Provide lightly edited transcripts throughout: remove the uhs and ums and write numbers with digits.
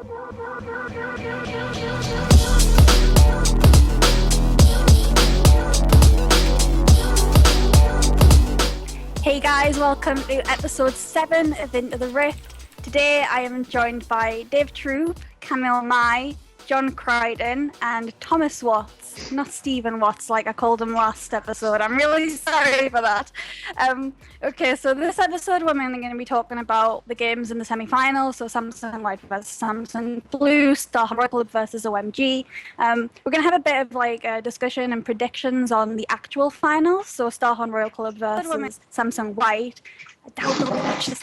Hey guys, welcome to episode 7 of Into the Rift. Today I am joined by Dave Troop, Camille Nye, John Crichton, and Thomas Watts. Not Stephen Watts like I called him last episode. I'm really sorry for that. Okay, so this episode we're mainly going to be talking about the games in the semi-finals, so Samsung White versus Samsung Blue, Starhorn Royal Club versus OMG. We're going to have a bit of like a discussion and predictions on the actual finals, so Starhorn Royal Club versus Samsung White. I doubt they'll watch this.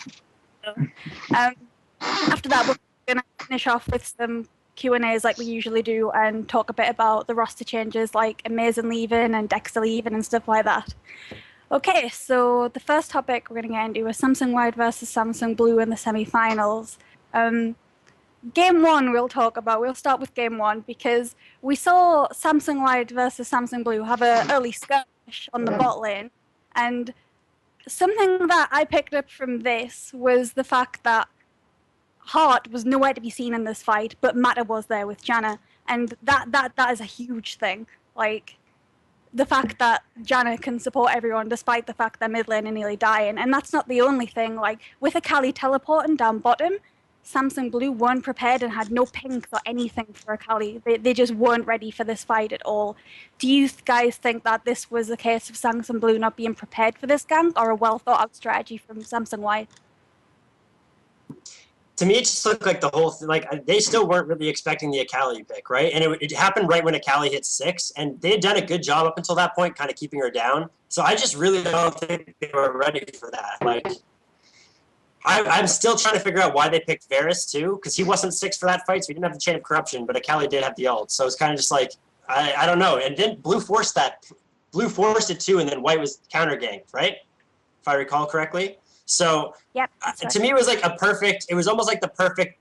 After that, we're going to finish off with some Q&As like we usually do and talk a bit about the roster changes like Amazing leaving and Dexter leaving and stuff like that. Okay, so the first topic we're going to get into is Samsung White versus Samsung Blue in the semi-finals. Game 1 we'll start with Game 1 because we saw Samsung White versus Samsung Blue have an early skirmish on the bot lane, and something that I picked up from this was the fact that Hart was nowhere to be seen in this fight, but Mata was there with Janna, and that is a huge thing. Like, the fact that Janna can support everyone despite the fact that mid lane are nearly dying, and that's not the only thing. Like, with Akali teleporting down bottom, Samsung Blue weren't prepared and had no pings or anything for Akali. They just weren't ready for this fight at all. Do you guys think that this was a case of Samsung Blue not being prepared for this gank, or a well-thought-out strategy from Samsung White? To me, it just looked like the whole thing, like they still weren't really expecting the Akali pick, right? And it happened right when Akali hit 6, and they had done a good job up until that point, kind of keeping her down. So I just really don't think they were ready for that. Like, I'm still trying to figure out why they picked Varus too, because he wasn't 6 for that fight, so he didn't have the Chain of Corruption, but Akali did have the ult. So it's kind of just like, I don't know. And then Blue forced it too, and then White was counter ganked, right? If I recall correctly. So yep, to me, it was like it was almost like the perfect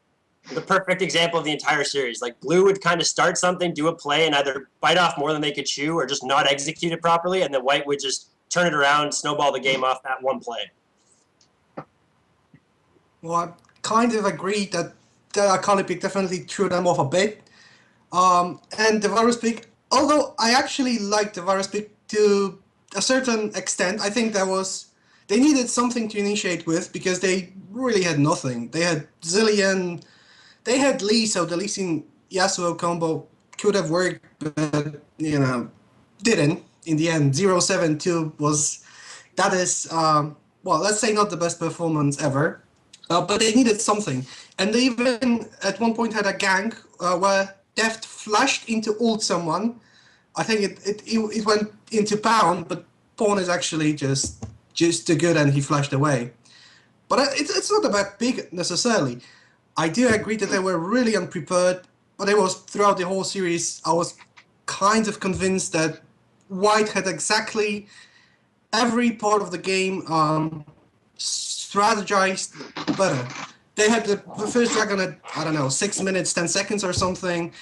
example of the entire series. Like, Blue would kind of start something, do a play, and either bite off more than they could chew or just not execute it properly, and then White would just turn it around, snowball the game off that one play. Well, I kind of agree that the Akali pick definitely threw them off a bit. And the Varus pick, although I actually liked the Varus pick to a certain extent, I think they needed something to initiate with because they really had nothing. They had Zillion, they had Lee, so the Lee Sin Yasuo combo could have worked, but, didn't. In the end, 0-7-2 let's say not the best performance ever. But they needed something. And they even at one point had a gank where Deft flashed into ult someone. I think it went into Pound, but Pawn is actually just too good and he flashed away. But it's not a bad pick necessarily. I do agree that they were really unprepared, but it was throughout the whole series, I was kind of convinced that White had exactly every part of the game strategized better. They had the first dragon at, I don't know, 6 minutes, 10 seconds or something.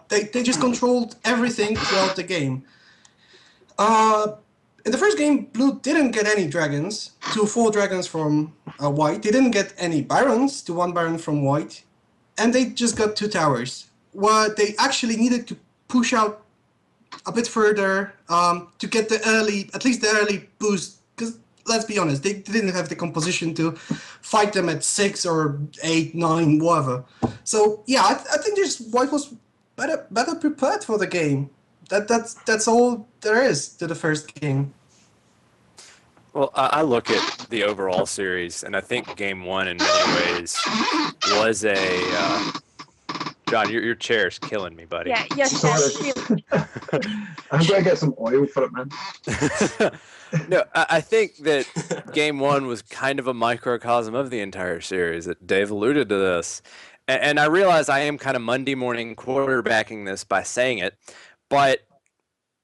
They just controlled everything throughout the game. In the first game, Blue didn't get any dragons, 4 dragons from White. They didn't get any barons, 1 baron from White. And they just got 2 towers, where they actually needed to push out a bit further to get at least the early boost. Because let's be honest, they didn't have the composition to fight them at 6 or 8, 9, whatever. So yeah, I think just White was better prepared for the game. That's all there is to the first game. Well, I look at the overall series, and I think Game 1 in many ways was a... John, your chair's killing me, buddy. Yeah, your chair's I'm going to get some oil for it, man. No, I think that Game 1 was kind of a microcosm of the entire series. That Dave alluded to this. And I realize I am kind of Monday morning quarterbacking this by saying it, but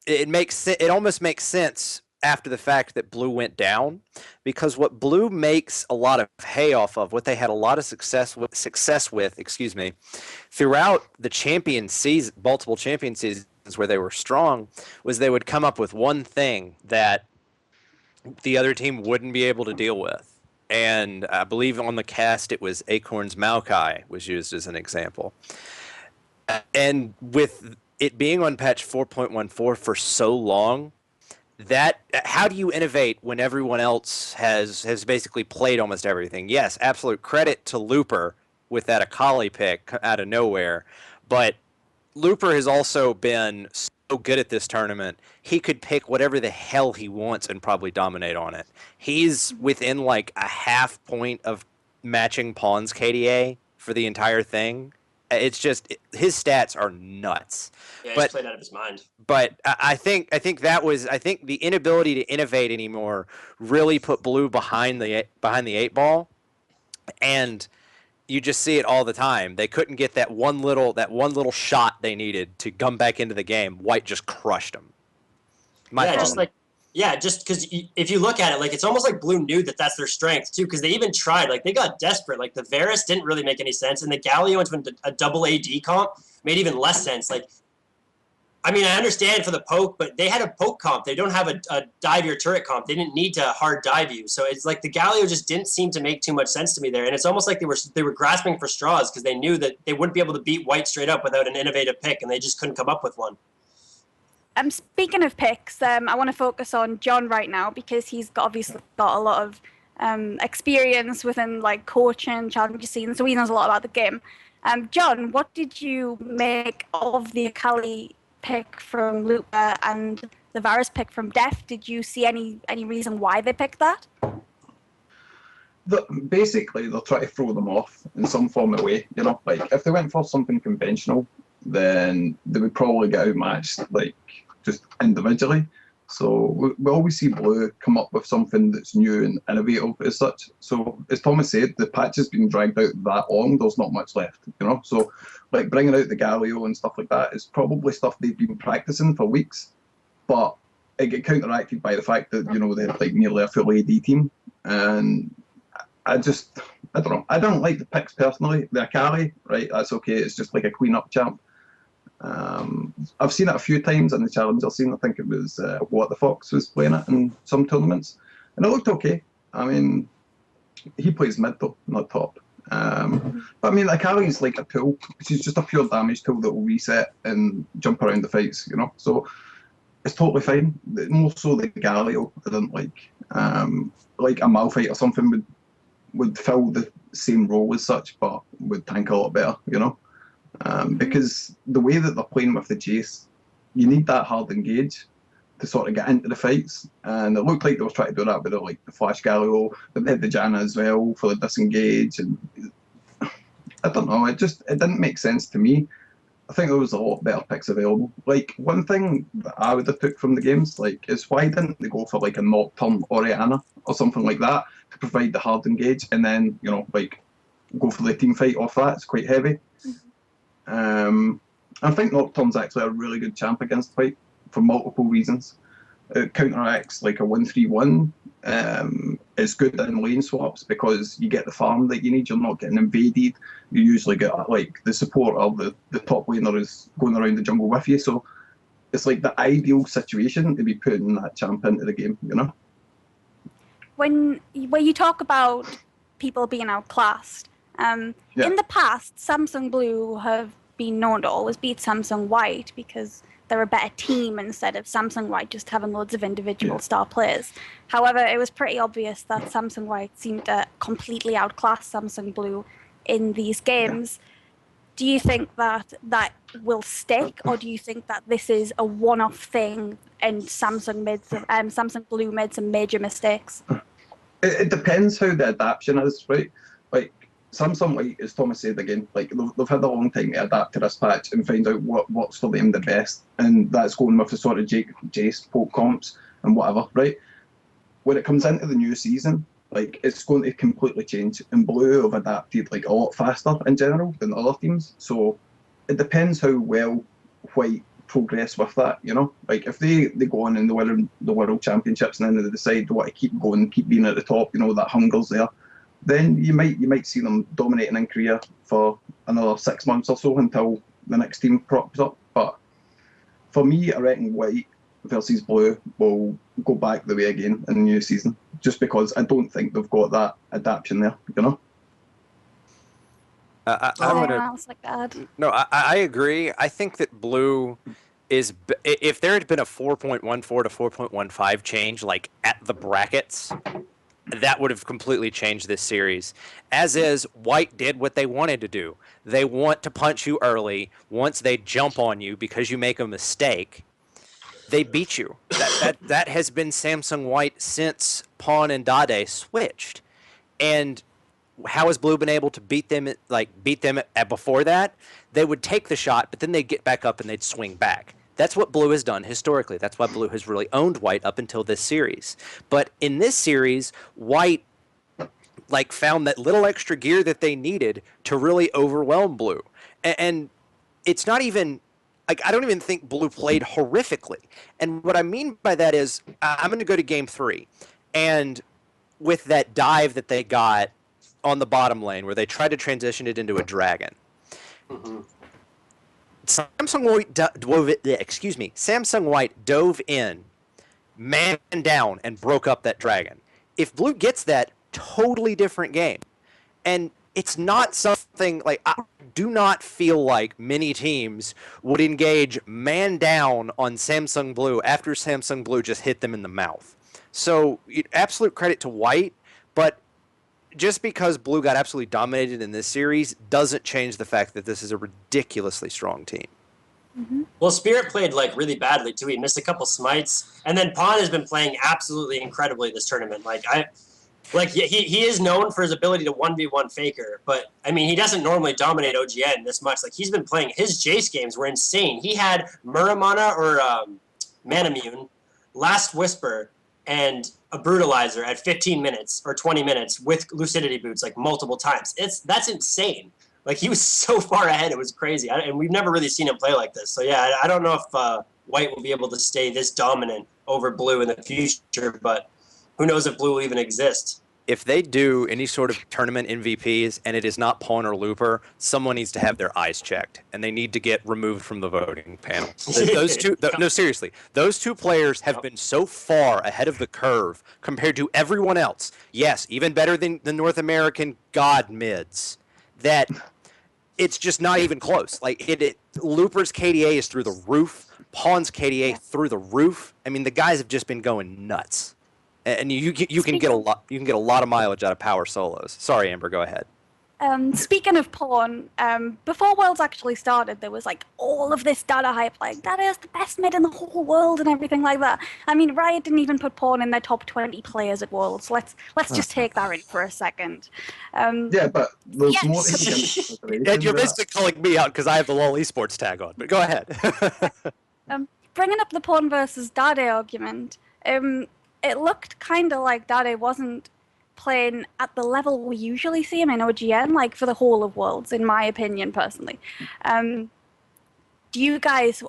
it almost makes sense after the fact that Blue went down, because what Blue makes a lot of hay off of, what they had a lot of success with, throughout the champion season, multiple champion seasons where they were strong, was they would come up with one thing that the other team wouldn't be able to deal with. and I believe on the cast it was Acorn's Maokai was used as an example. And with it being on patch 4.14 for so long, that how do you innovate when everyone else has basically played almost everything? Yes, absolute credit to Looper with that Akali pick out of nowhere, but Looper has also been so good at this tournament. He could pick whatever the hell he wants and probably dominate on it. He's within like a half point of matching Pawn's KDA for the entire thing. It's just his stats are nuts. Yeah, he's But played out of his mind. but I think the inability to innovate anymore really put Blue behind the eight ball, and you just see it all the time. They couldn't get that one little shot they needed to come back into the game. White just crushed them. Just because if you look at it, like it's almost like Blue knew that that's their strength too, because they even tried. Like they got desperate. Like the Varus didn't really make any sense, and the Galio into a double AD comp made even less sense. Like, I mean, I understand for the poke, but they had a poke comp. They don't have a dive your turret comp. They didn't need to hard dive you. So it's like the Galio just didn't seem to make too much sense to me there. And it's almost like they were grasping for straws because they knew that they wouldn't be able to beat White straight up without an innovative pick, and they just couldn't come up with one. Speaking of picks, I want to focus on John right now because he's obviously got a lot of experience within like coaching, challenger scene, so he knows a lot about the game. John, what did you make of the Akali pick from Looper and the Varus pick from Def? Did you see any reason why they picked that? Basically, they'll try to throw them off in some form of way. You know, like if they went for something conventional, then they would probably get outmatched, like just individually. So we always see Blue come up with something that's new and innovative as such. So as Thomas said, the patch has been dragged out that long. There's not much left, you know. So like bringing out the Galio and stuff like that is probably stuff they've been practicing for weeks, but it get counteracted by the fact that, you know, they're like nearly a full AD team. And I don't know. I don't like the picks personally. The Akali, right? That's okay. It's just like a clean up champ. I've seen it a few times in the challenger scene. I think it was What the Fox was playing it in some tournaments, and it looked okay. I mean, he plays mid though, not top. But I mean, Akali's like a tool. She's just a pure damage tool that will reset and jump around the fights, you know. So it's totally fine. More so the Galio, I didn't like. Like a Malphite or something would fill the same role as such, but would tank a lot better, you know. Because the way that they're playing with the chase, you need that hard engage to sort of get into the fights, and it looked like they were trying to do that with like the Flash Galio, but they had the Janna as well for the disengage, and I don't know, it didn't make sense to me. I think there was a lot better picks available. Like one thing that I would have took from the games, like, is why didn't they go for like a Nocturne Orianna or something like that to provide the hard engage, and then, you know, like go for the team fight off that? It's quite heavy. I think Nocturne's actually a really good champ against White for multiple reasons. It counteracts like a 1-3-1. It's good in lane swaps because you get the farm that you need. You're not getting invaded. You usually get like the support of the top laner is going around the jungle with you. So it's like the ideal situation to be putting that champ into the game, you know? When you talk about people being outclassed, in the past, Samsung Blue have been known to always beat Samsung White because they're a better team instead of Samsung White just having loads of individual star players. However, it was pretty obvious that Samsung White seemed to completely outclass Samsung Blue in these games. Do you think that will stick, or do you think that this is a one-off thing and Samsung Blue made some major mistakes? It depends how the adaptation is, right? Like Samsung White, as Thomas said again, like they've had a long time to adapt to this patch and find out what's for them the best, and that's going with the sort of Jace poke comps and whatever, right? When it comes into the new season, like it's going to completely change, and Blue have adapted like a lot faster in general than other teams. So it depends how well White progress with that, you know. Like if they go on and they win the World Championships and then they decide they want to keep going, keep being at the top, you know, that hunger's there, then you might see them dominating in Korea for another 6 months or so until the next team props up. But for me, I reckon White versus Blue will go back the way again in the new season. just because I don't think they've got that adaptation there, you know? Else like that. No, I agree. I think that blue is, if there had been a 4.14 to 4.15 change, like at the brackets, that would have completely changed this series. As is, white did what they wanted to do. They want to punch you early. Once they jump on you because you make a mistake, they beat you. That has been Samsung White since Pawn and Dade switched. And how has Blue been able to beat them before that? They would take the shot, but then they'd get back up and they'd swing back. That's what Blue has done historically. That's why Blue has really owned White up until this series. But in this series, White found that little extra gear that they needed to really overwhelm Blue. And it's not even I don't even think Blue played horrifically. And what I mean by that is I'm going to go to game 3, and with that dive that they got on the bottom lane where they tried to transition it into a dragon. Mm-hmm. Samsung White dove in, man down, and broke up that dragon. If Blue gets that, totally different game. And it's not something I do not feel like many teams would engage man down on Samsung Blue after Samsung Blue just hit them in the mouth. So absolute credit to White, but just because Blue got absolutely dominated in this series doesn't change the fact that this is a ridiculously strong team. Mm-hmm. Well, Spirit played really badly too. He missed a couple smites, and then Pawn has been playing absolutely incredibly this tournament. He is known for his ability to 1v1 faker, but I mean he doesn't normally dominate OGN this much. He's been playing, his Jace games were insane. He had Muramana or Manamune, Last Whisper, and a Brutalizer at 15 minutes or 20 minutes with Lucidity Boots multiple times. That's insane. He was so far ahead, it was crazy. And we've never really seen him play like this. So yeah, I don't know if White will be able to stay this dominant over Blue in the future, but who knows if Blue will even exist. If they do any sort of tournament MVPs and it is not Pawn or Looper, someone needs to have their eyes checked, and they need to get removed from the voting panel. Those two, no, seriously, those two players have been so far ahead of the curve compared to everyone else. Yes, even better than the North American god mids. That it's just not even close. Looper's KDA is through the roof. Pawn's KDA through the roof. I mean, the guys have just been going nuts. And you can get a lot of mileage out of power solos. Sorry, Amber, go ahead. Speaking of Pawn, before Worlds actually started, there was all of this data hype, that is the best mid in the whole world and everything like that. I mean, Riot didn't even put Pawn in their top 20 players at Worlds. Let's just take that in for a second. Yeah, but there's more. You're basically calling me out because I have the LoL esports tag on. But go ahead. Bringing up the Pawn versus Dade argument, it looked kind of like Dade wasn't playing at the level we usually see him in OGN, for the whole of Worlds, in my opinion, personally. How do you guys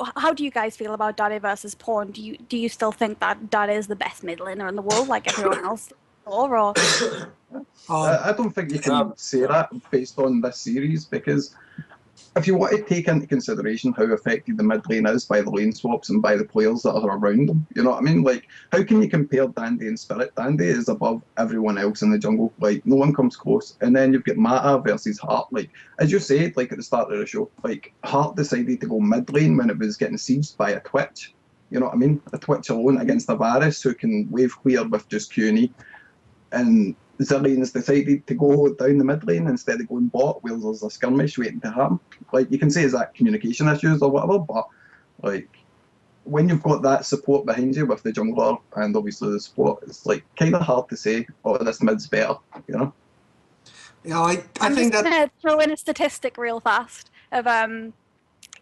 feel about Dade versus Pawn? Do you still think that Dade is the best mid laner in the world, like everyone else? Or I don't think you can say that based on this series, because if you want to take into consideration how affected the mid lane is by the lane swaps and by the players that are around them, you know what I mean? How can you compare Dandy and Spirit? Dandy is above everyone else in the jungle. No one comes close. And then you've got Mata versus Hart. As you said, at the start of the show, Hart decided to go mid lane when it was getting sieged by a Twitch. You know what I mean? A Twitch alone against a Varus who can wave clear with just Q&E. And Zillion's decided to go down the mid lane instead of going bot where there's a skirmish waiting to happen. You can say is that communication issues or whatever, but when you've got that support behind you with the jungler and obviously the support, it's kind of hard to say, this mid's better, you know? Yeah, I I'm think just that... gonna throw in a statistic real fast of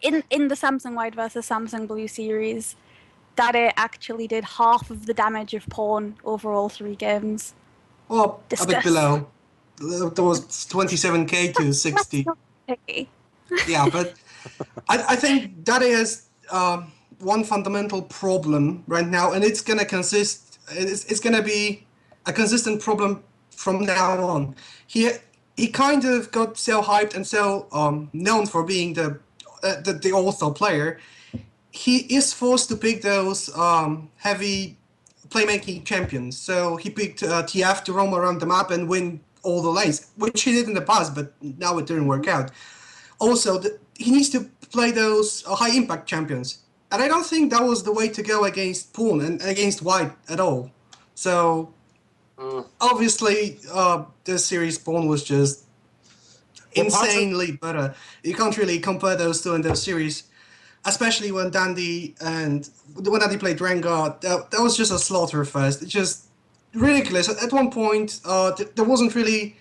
in the Samsung White versus Samsung Blue series, Dade actually did half of the damage of Pawn over all 3 games. Oh, a bit below. There was 27k to 60. Yeah, but I think Dade has one fundamental problem right now, and it's gonna consist. It's gonna be a consistent problem from now on. He kind of got so hyped and so known for being the all-star player. He is forced to pick those heavy playmaking champions. So he picked TF to roam around the map and win all the lanes, which he did in the past, but now it didn't work out. Also, he needs to play those high impact champions. And I don't think that was the way to go against Pawn and against White at all. So, obviously, this series Pawn was just insanely better. You can't really compare those two in those series, especially when Dandy played Rengar. That was just a slaughter fest. It's just ridiculous. At one point, there wasn't really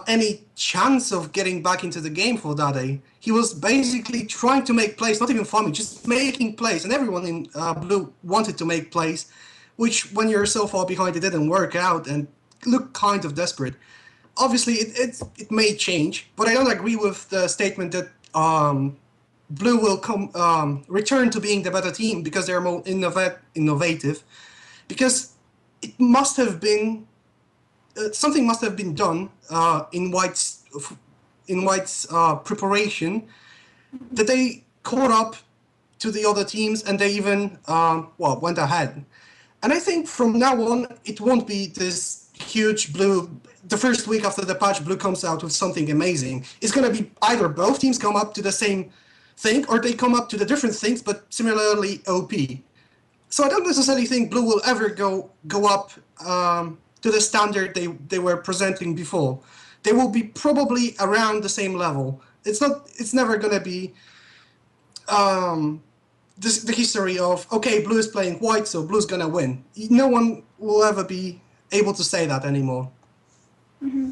any chance of getting back into the game for Dade. He was basically trying to make plays, not even farming, just making plays, and everyone in blue wanted to make plays, which when you're so far behind, it didn't work out and looked kind of desperate. Obviously, it may change, but I don't agree with the statement that Blue will return to being the better team because they're more innovative. Because it must have been something must have been done in White's preparation that they caught up to the other teams and they even went ahead. And I think from now on it won't be this huge Blue. The first week after the patch, Blue comes out with something amazing. It's going to be either both teams come up to the same thing or they come up to the different things but similarly OP. So I don't necessarily think Blue will ever go up to the standard they were presenting before. They will be probably around the same level. It's never going to be the history of, okay, Blue is playing White, so Blue's going to win. No one will ever be able to say that anymore. Mm-hmm.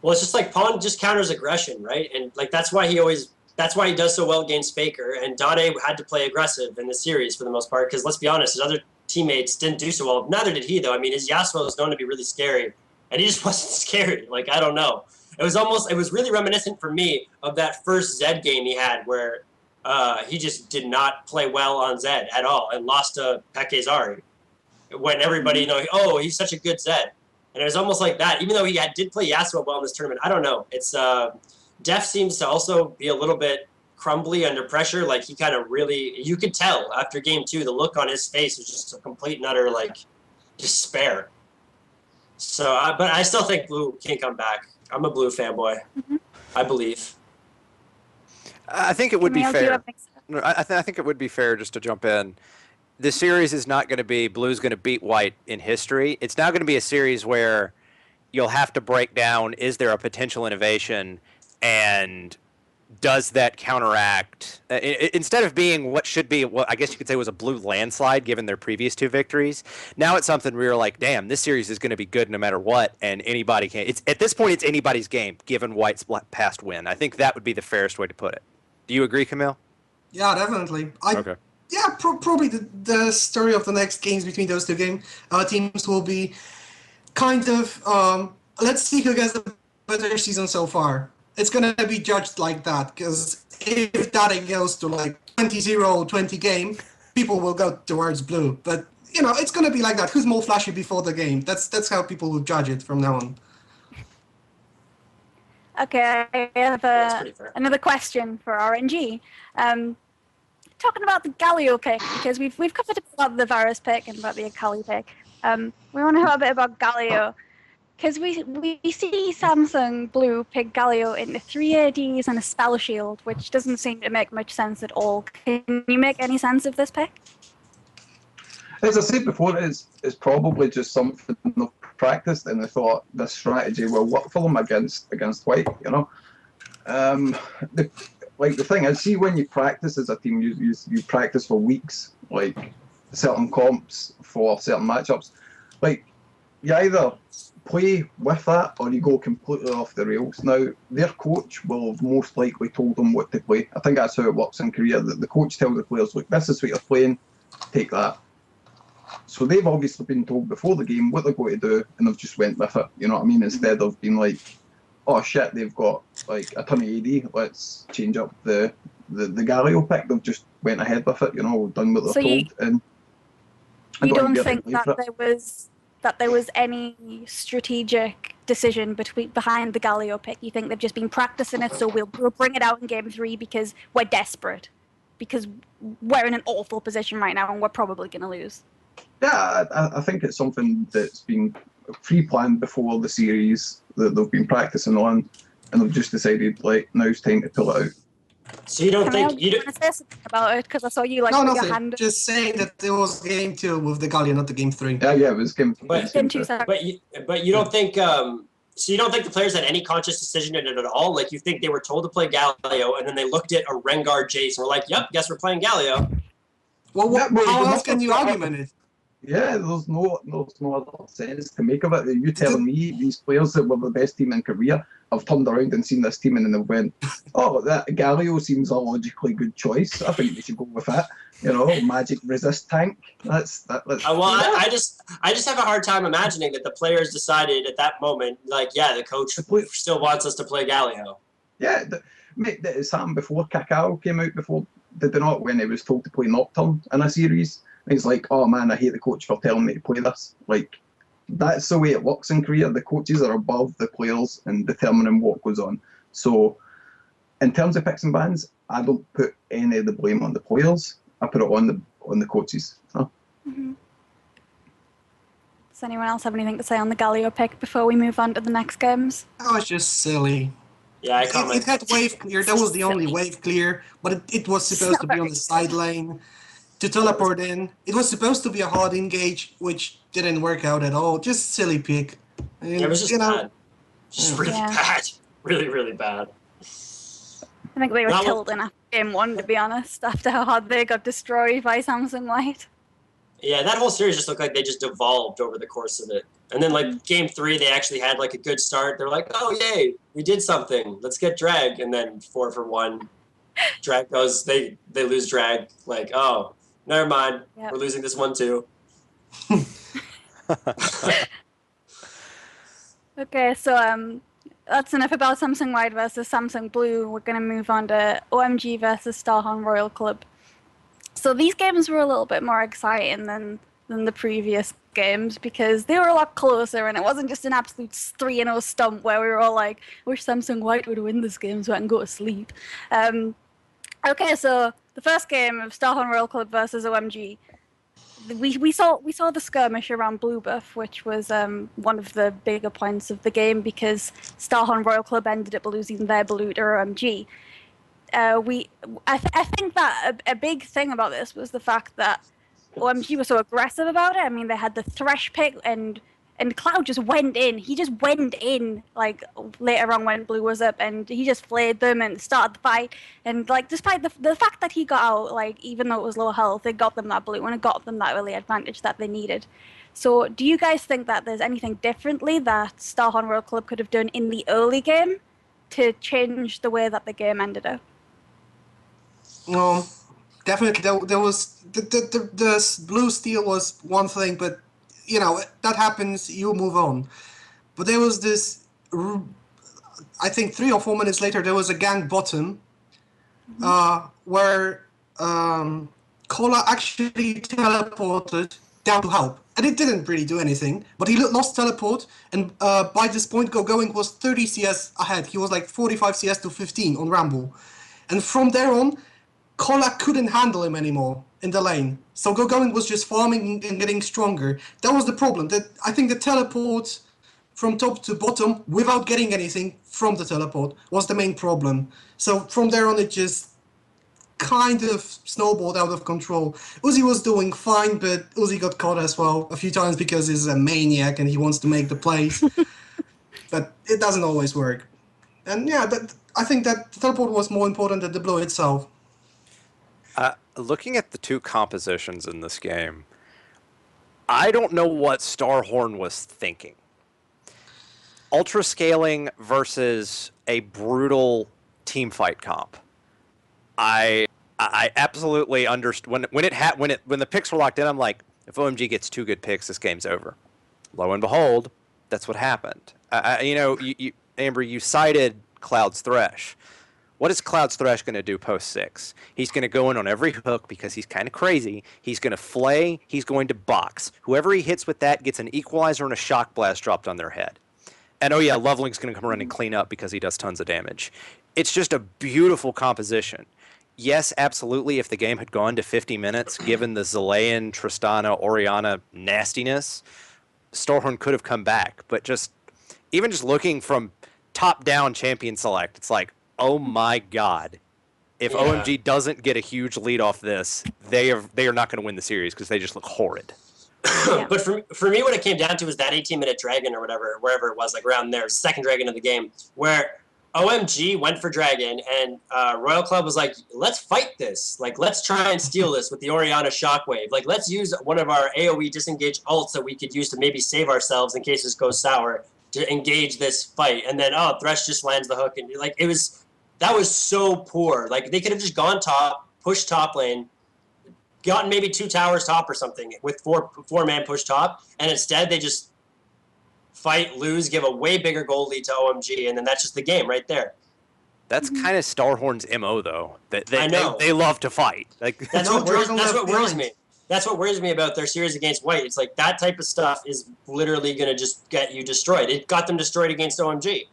Well, it's just like Pawn just counters aggression, right? And like that's why he does so well against Faker. And Dade had to play aggressive in the series for the most part, because let's be honest, his other teammates didn't do so well. Neither did he, though. I mean, his Yasuo was known to be really scary, and he just wasn't scary. Like, I don't know. It was really reminiscent for me of that first Zed game he had where he just did not play well on Zed at all and lost to Pekezari when everybody he's such a good Zed. And it was almost like that, even though he did play Yasuo well in this tournament. I don't know. It's Def seems to also be a little bit crumbly under pressure. Like he kind of really, you could tell after game 2, the look on his face was just a complete and utter like despair. So, but I still think Blue can come back. I'm a Blue fanboy. Mm-hmm. I believe. I think it would be fair. I think it would be fair just to jump in. The series is not going to be Blue's going to beat White in history. It's now going to be a series where you'll have to break down, is there a potential innovation, and does that counteract, instead of being what should be, what I guess you could say was a Blue landslide given their previous 2 victories, now it's something where you're like, damn, this series is going to be good no matter what, and anybody can. At this point, it's anybody's game given White's past win. I think that would be the fairest way to put it. Do you agree, Camille? Yeah, definitely. Okay. Yeah, probably the story of the next games between those 2 teams will be kind of, let's see who gets the better season so far. It's going to be judged like that, because if Dade goes to like 20-0, 20 game, people will go towards Blue. But, it's going to be like that. Who's more flashy before the game? That's how people will judge it from now on. Okay, I have another question for RNG. Talking about the Galio pick, because we've covered about the Varus pick and about the Akali pick. We want to know a bit about Galio, because we see Samsung Blue pick Galio into 3 ADs and a spell shield, which doesn't seem to make much sense at all. Can you make any sense of this pick? As I said before, it's probably just something they've practiced and they thought this strategy will work for them against White. The thing is, see, when you practice as a team, you practice for weeks, like certain comps for certain matchups. Like, you either play with that or you go completely off the rails. Now, their coach will have most likely told them what to play. I think that's how it works in Korea. The coach tells the players, look, this is what you're playing, take that. So they've obviously been told before the game what they're going to do, and they've just went with it, you know what I mean? Instead of being like, oh shit, they've got like a ton of AD, let's change up the Galio pick. They've just went ahead with it, done what they're told. And you don't think that there was any strategic decision behind the Galio pick? You think they've just been practicing it, so we'll bring it out in game 3 because we're desperate, because we're in an awful position right now and we're probably going to lose? Yeah, I think it's something that's been pre-planned before the series that they've been practicing on, and they've just decided like now's time to pull it out. So you don't Can I think you want to say something about it? Because I saw you like No, put your nothing. hand up. Just saying that it was game 2 with the Gallia, not the game 3. Yeah, it was game. But- Game 2, sorry. but you don't think so you don't think the players had any conscious decision in it at all? Like you think they were told to play Galio and then they looked at a Rengar Jace and were like, "Yep, guess we're playing Galio." Well, Yeah, well, how the else can you numbers- argument it? Yeah, there's no other sense to make of it. You telling me these players that were the best team in Korea have turned around and seen this team and then they went, "Oh, that Galio seems a logically good choice. I think we should go with that." You know, magic resist tank. Let's Well, I just have a hard time imagining that the players decided at that moment, like, yeah, the coach still wants us to play Galio. Yeah, mate, it's happened before. Kakao came out before, did they not, when he was told to play Nocturne in a series? And he's like, "Oh man, I hate the coach for telling me to play this." Like, that's the way it works in Korea. The coaches are above the players and determining what goes on. So, in terms of picks and bans, I don't put any of the blame on the players. I put it on the coaches. Huh? Mm-hmm. Does anyone else have anything to say on the Galio pick before we move on to the next games? That was just silly. Yeah, I It comment. had wave clear. That was the only wave clear, but it was supposed to be on the side lane to teleport in. It was supposed to be a hard engage, which didn't work out at all. Just silly pick. And, Yeah, it was just bad. Just really Yeah. bad. Really, really bad. I think they were That was- tilting after game 1, to be honest, after how hard they got destroyed by Samsung White. Yeah, that whole series just looked like they just devolved over the course of it. And then, like, game 3, they actually had, like, a good start. They're like, "Oh, yay, we did something. Let's get drag." And then 4 for 1. Drag goes, they lose drag. Like, oh, never mind. Yep. We're losing this one, too. Okay, so that's enough about Samsung White versus Samsung Blue. We're going to move on to OMG versus Starhorn Royal Club. So these games were a little bit more exciting than the previous games because they were a lot closer and it wasn't just an absolute 3-0 stump where we were all like, "Wish Samsung White would win this game so I can go to sleep." Okay, so the first game of Starhorn Royal Club versus OMG. We saw the skirmish around Blue Buff, which was one of the bigger points of the game because Starhorn Royal Club ended up losing their blue to OMG. I think that a big thing about this was the fact that OMG was so aggressive about it. I mean, they had the Thresh pick and Cloud just went in. He just went in like later on when Blue was up, and he just flayed them and started the fight. And like, despite the fact that he got out, like even though it was low health, it got them that blue and it got them that early advantage that they needed. So, do you guys think that there's anything differently that Starhorn Royal Club could have done in the early game to change the way that the game ended up? No, definitely. There was the blue steel was one thing, but you know that happens. You move on. But there was this. I think 3 or 4 minutes later, there was a gang bottom, where Kola actually teleported down to help, and it didn't really do anything. But he lost teleport, and by this point, Going was 30 CS ahead. He was like 45 CS to 15 on Ramble, and from there on, Kola couldn't handle him anymore in the lane. So Going was just farming and getting stronger. That was the problem. That I think the teleport from top to bottom without getting anything from the teleport was the main problem. So from there on, it just kind of snowballed out of control. Uzi was doing fine, but Uzi got caught as well a few times because he's a maniac and he wants to make the plays. But it doesn't always work. And yeah, I think that the teleport was more important than the blue itself. Looking at the two compositions in this game, I don't know what Starhorn was thinking. Ultra scaling versus a brutal team fight comp. I absolutely understand when the picks were locked in. I'm like, if OMG gets 2 good picks, this game's over. Lo and behold, that's what happened. You Amber, you cited Cloud's Thresh. What is Cloud's Thresh going to do post 6? He's going to go in on every hook because he's kind of crazy. He's going to flay. He's going to box. Whoever he hits with that gets an equalizer and a shock blast dropped on their head. And oh yeah, Loveling's going to come around and clean up because he does tons of damage. It's just a beautiful composition. yes, absolutely, if the game had gone to 50 minutes, given the Zilean, Tristana, Orianna nastiness, Starhorn could have come back. But even just looking from top-down champion select, it's like, oh my god. If Yeah. OMG doesn't get a huge lead off this, they are not going to win the series because they just look horrid. But for me, what it came down to was that 18-minute dragon or whatever, wherever it was, like around there, second dragon of the game, where OMG went for dragon, and Royal Club was like, let's fight this. Like, let's try and steal this with the Orianna Shockwave. Like, let's use one of our AoE disengage ults that we could use to maybe save ourselves in case this goes sour to engage this fight. And then, Thresh just lands the hook. And, like, that was so poor. Like, they could have just gone top, pushed top lane, gotten maybe 2 towers top or something with four-man push top, and instead they just fight, lose, give a way bigger goal lead to OMG, and then that's just the game right there. That's kind of Starhorn's MO, though. I know. They love to fight. Like That's what worries me. That's what worries me about their series against White. It's like that type of stuff is literally going to just get you destroyed. It got them destroyed against OMG.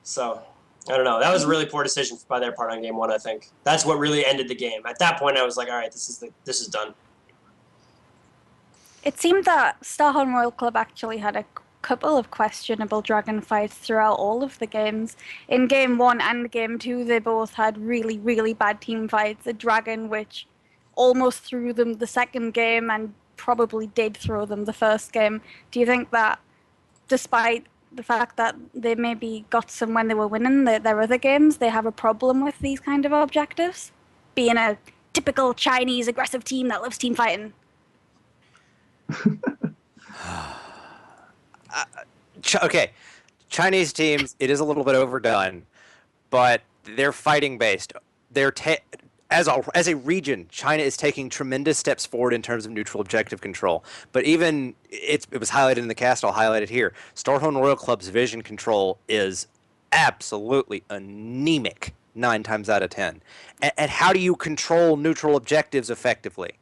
So, I don't know. That was a really poor decision by their part on game 1, I think. That's what really ended the game. At that point, I was like, all right, this is done. It seemed that Starhorn Royal Club actually had a couple of questionable dragon fights throughout all of the games. In game 1 and game 2, they both had really, really bad team fights. A dragon which almost threw them the second game and probably did throw them the first game. Do you think that despite the fact that they maybe got some when they were winning their other games, they have a problem with these kind of objectives? Being a typical Chinese aggressive team that loves team fighting. Okay, Chinese teams, it is a little bit overdone, but they're fighting based. As a region, China is taking tremendous steps forward in terms of neutral objective control. But even it was highlighted in the cast, I'll highlight it here. Starhorn Royal Club's vision control is absolutely anemic 9 times out of 10. And how do you control neutral objectives effectively?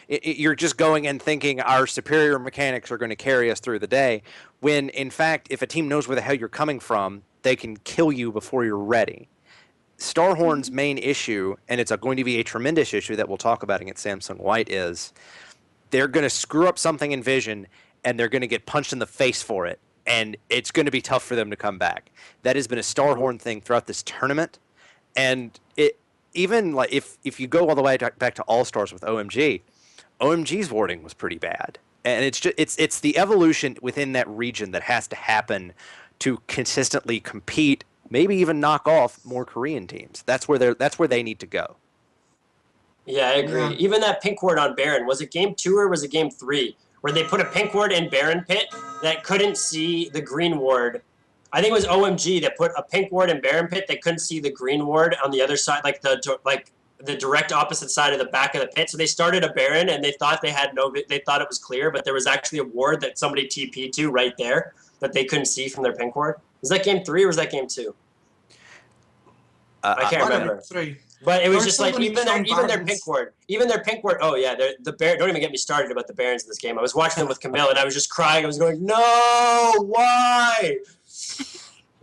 You're just going and thinking our superior mechanics are going to carry us through the day, when in fact, if a team knows where the hell you're coming from, they can kill you before you're ready. Starhorn's main issue, and it's going to be a tremendous issue that we'll talk about against Samsung White, is they're going to screw up something in vision, and they're going to get punched in the face for it, and it's going to be tough for them to come back. That has been a Starhorn thing throughout this tournament, and even like if you go all the way back to All-Stars with OMG's warding was pretty bad. And it's the evolution within that region that has to happen to consistently compete, maybe even knock off more Korean teams. That's where they need to go. Yeah, I agree. Yeah. Even that pink ward on Baron, was it game 2 or was it game 3, where they put a pink ward in Baron pit that couldn't see the green ward? I think it was OMG that put a pink ward in Baron pit that couldn't see the green ward on the other side, like the direct opposite side of the back of the pit. So they started a Baron and they thought they thought it was clear, but there was actually a ward that somebody TP'd to right there that they couldn't see from their pink ward. Was that game 3 or was that game 2? I can't remember. 3. But it was Or just like somebody even their pink ward. Oh yeah, the Baron. Don't even get me started about the Barons in this game. I was watching them with Camille and I was just crying. I was going, no, why?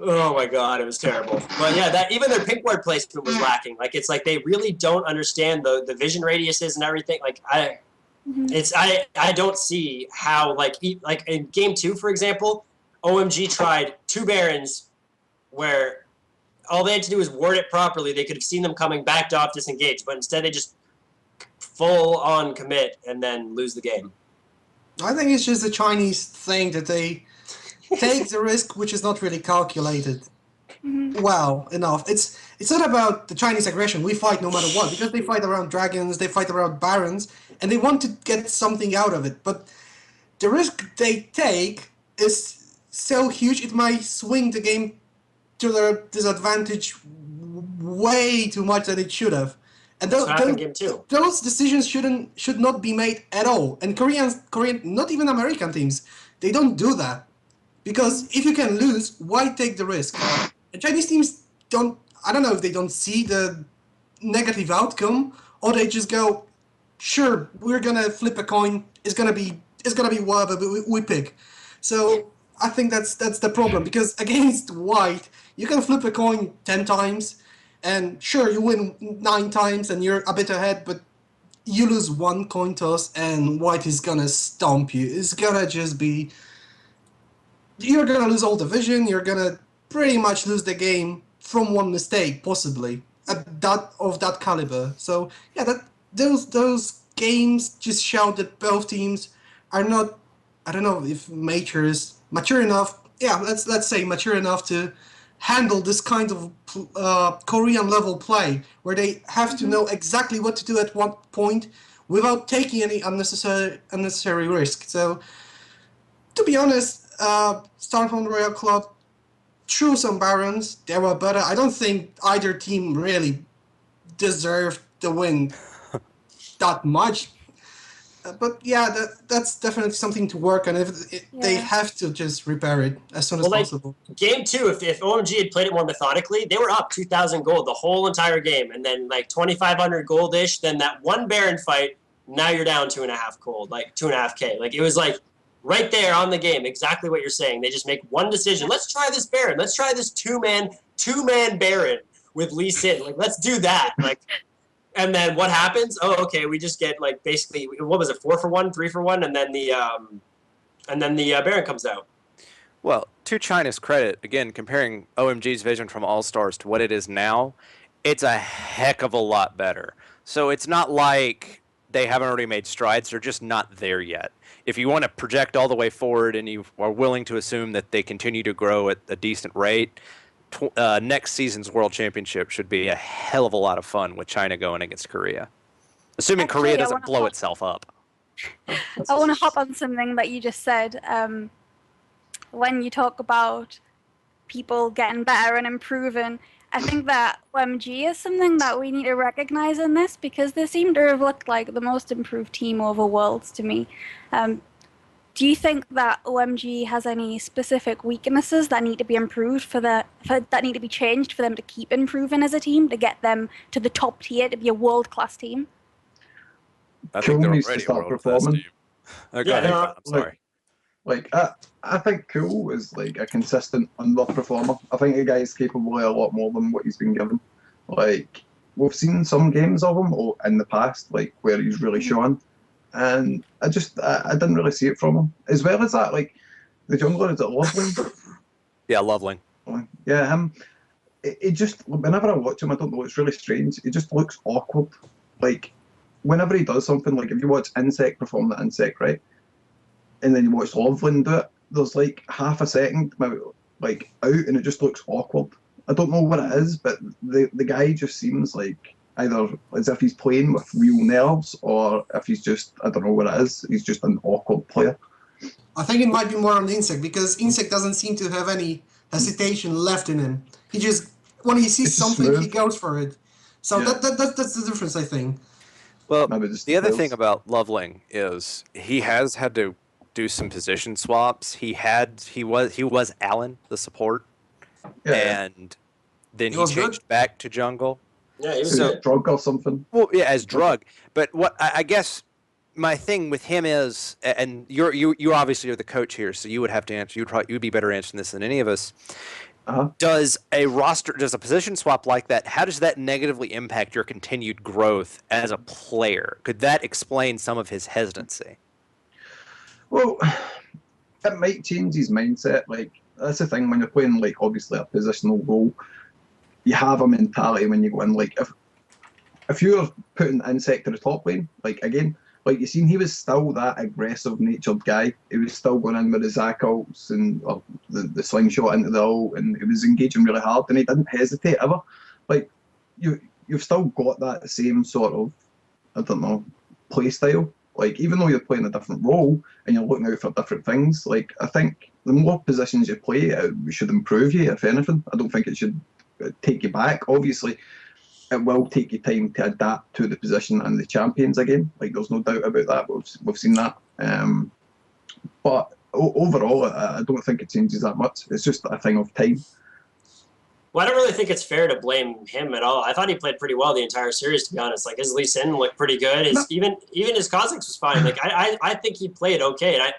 Oh my god, it was terrible. But yeah, that even their pink ward placement was lacking. Like it's like they really don't understand the vision radiuses and everything. Like I don't see how like in game 2, for example, OMG tried 2 Barons where all they had to do was ward it properly. They could have seen them coming, backed off, disengaged, but instead they just full on commit and then lose the game. I think it's just a Chinese thing that they take the risk which is not really calculated well enough. It's not about the Chinese aggression. We fight no matter what, because they fight around dragons, they fight around barons, and they want to get something out of it. But the risk they take is so huge, it might swing the game to their disadvantage way too much than it should have. And those decisions should not be made at all. And Korean, not even American teams, they don't do that. Because if you can lose, why take the risk? And Chinese teams I don't know if they don't see the negative outcome, or they just go, sure, we're gonna flip a coin, it's gonna be whatever we pick. So I think that's the problem, because against White, you can flip a coin 10 times, And sure, you win 9 times and you're a bit ahead, but you lose one coin toss and white is gonna stomp you. It's gonna just be... You're gonna lose all the vision, you're gonna pretty much lose the game from one mistake, possibly, at that caliber. So, yeah, those games just show that both teams are not... I don't know if mature enough. Yeah, let's say mature enough to handle this kind of Korean level play, where they have to know exactly what to do at one point without taking any unnecessary risk. So, to be honest, Starhorn Royal Club threw some barons. They were better. I don't think either team really deserved the win that much. But yeah, that's definitely something to work on. They have to just repair it as soon as possible. Game 2, if OMG had played it more methodically, they were up 2,000 gold the whole entire game, and then like 2,500 gold-ish. Then that one Baron fight, now you're down 2.5 gold, like 2.5k. Like it was like right there on the game, exactly what you're saying. They just make one decision. Let's try this Baron. Let's try this two-man Baron with Lee Sin. Like let's do that. Like. And then what happens? Oh, okay. We just get like basically what was it? 4 for 1, 3 for 1, and then the Baron comes out. Well, to China's credit, again comparing OMG's vision from All Stars to what it is now, it's a heck of a lot better. So it's not like they haven't already made strides; they're just not there yet. If you want to project all the way forward and you are willing to assume that they continue to grow at a decent rate, next season's World Championship should be a hell of a lot of fun with China going against Korea. Assuming Korea doesn't blow itself up. I want to hop on something that you just said. When you talk about people getting better and improving, I think that OMG is something that we need to recognize in this, because they seem to have looked like the most improved team over Worlds to me. Do you think that OMG has any specific weaknesses that need to be improved that need to be changed for them to keep improving as a team, to get them to the top tier, to be a world-class team? I think they're needs to already a start world-class performing. team. Okay, I'm sorry. I think Cool is like a consistent underperformer. I think the guy is capable of a lot more than what he's been given. Like we've seen some games of him in the past, like where he's really shone. And I didn't really see it from him. As well as that, like the jungler, is it Loveling? Yeah, Loveling. Yeah, him. It just, whenever I watch him, I don't know, it's really strange. It just looks awkward. Like whenever he does something, like if you watch Insect perform that Insect, right, and then you watch Loveling do it, there's like half a second like out, and it just looks awkward. I don't know what it is, but the guy just seems like either as if he's playing with real nerves, or if he's just, I don't know what it is, he's just an awkward player. I think it might be more on Insect, because Insect doesn't seem to have any hesitation left in him. He just, when he sees something, smooth. He goes for it. So yeah. That's the difference, I think. Well, the other thing about Loveling is he has had to do some position swaps. He was Alan, the support, and then he changed back to jungle. Yeah, he was a drug or something. Well, yeah, as drug. But what I guess my thing with him is, and you obviously are the coach here, so you would have to answer. You'd be better answering this than any of us. Does a position swap like that? How does that negatively impact your continued growth as a player? Could that explain some of his hesitancy? Well, it might change his mindset. Like that's the thing when you're playing, like obviously a positional role. You have a mentality when you go in. Like if you're putting Insect to the top lane, like again, like you seen, he was still that aggressive natured guy. He was still going in with the Zac ults and the slingshot into the ult, and he was engaging really hard, and he didn't hesitate ever. Like you've still got that same sort of, I don't know, play style. Like even though you're playing a different role and you're looking out for different things, like I think the more positions you play, it should improve you. If anything, I don't think it should take you back. Obviously, it will take you time to adapt to the position and the champions again. Like there's no doubt about that. We've seen that. But overall, I don't think it changes that much. It's just a thing of time. Well, I don't really think it's fair to blame him at all. I thought he played pretty well the entire series, to be honest. Like his Lee Sin looked pretty good. Even his Kha'Zix was fine. Like I think he played okay. And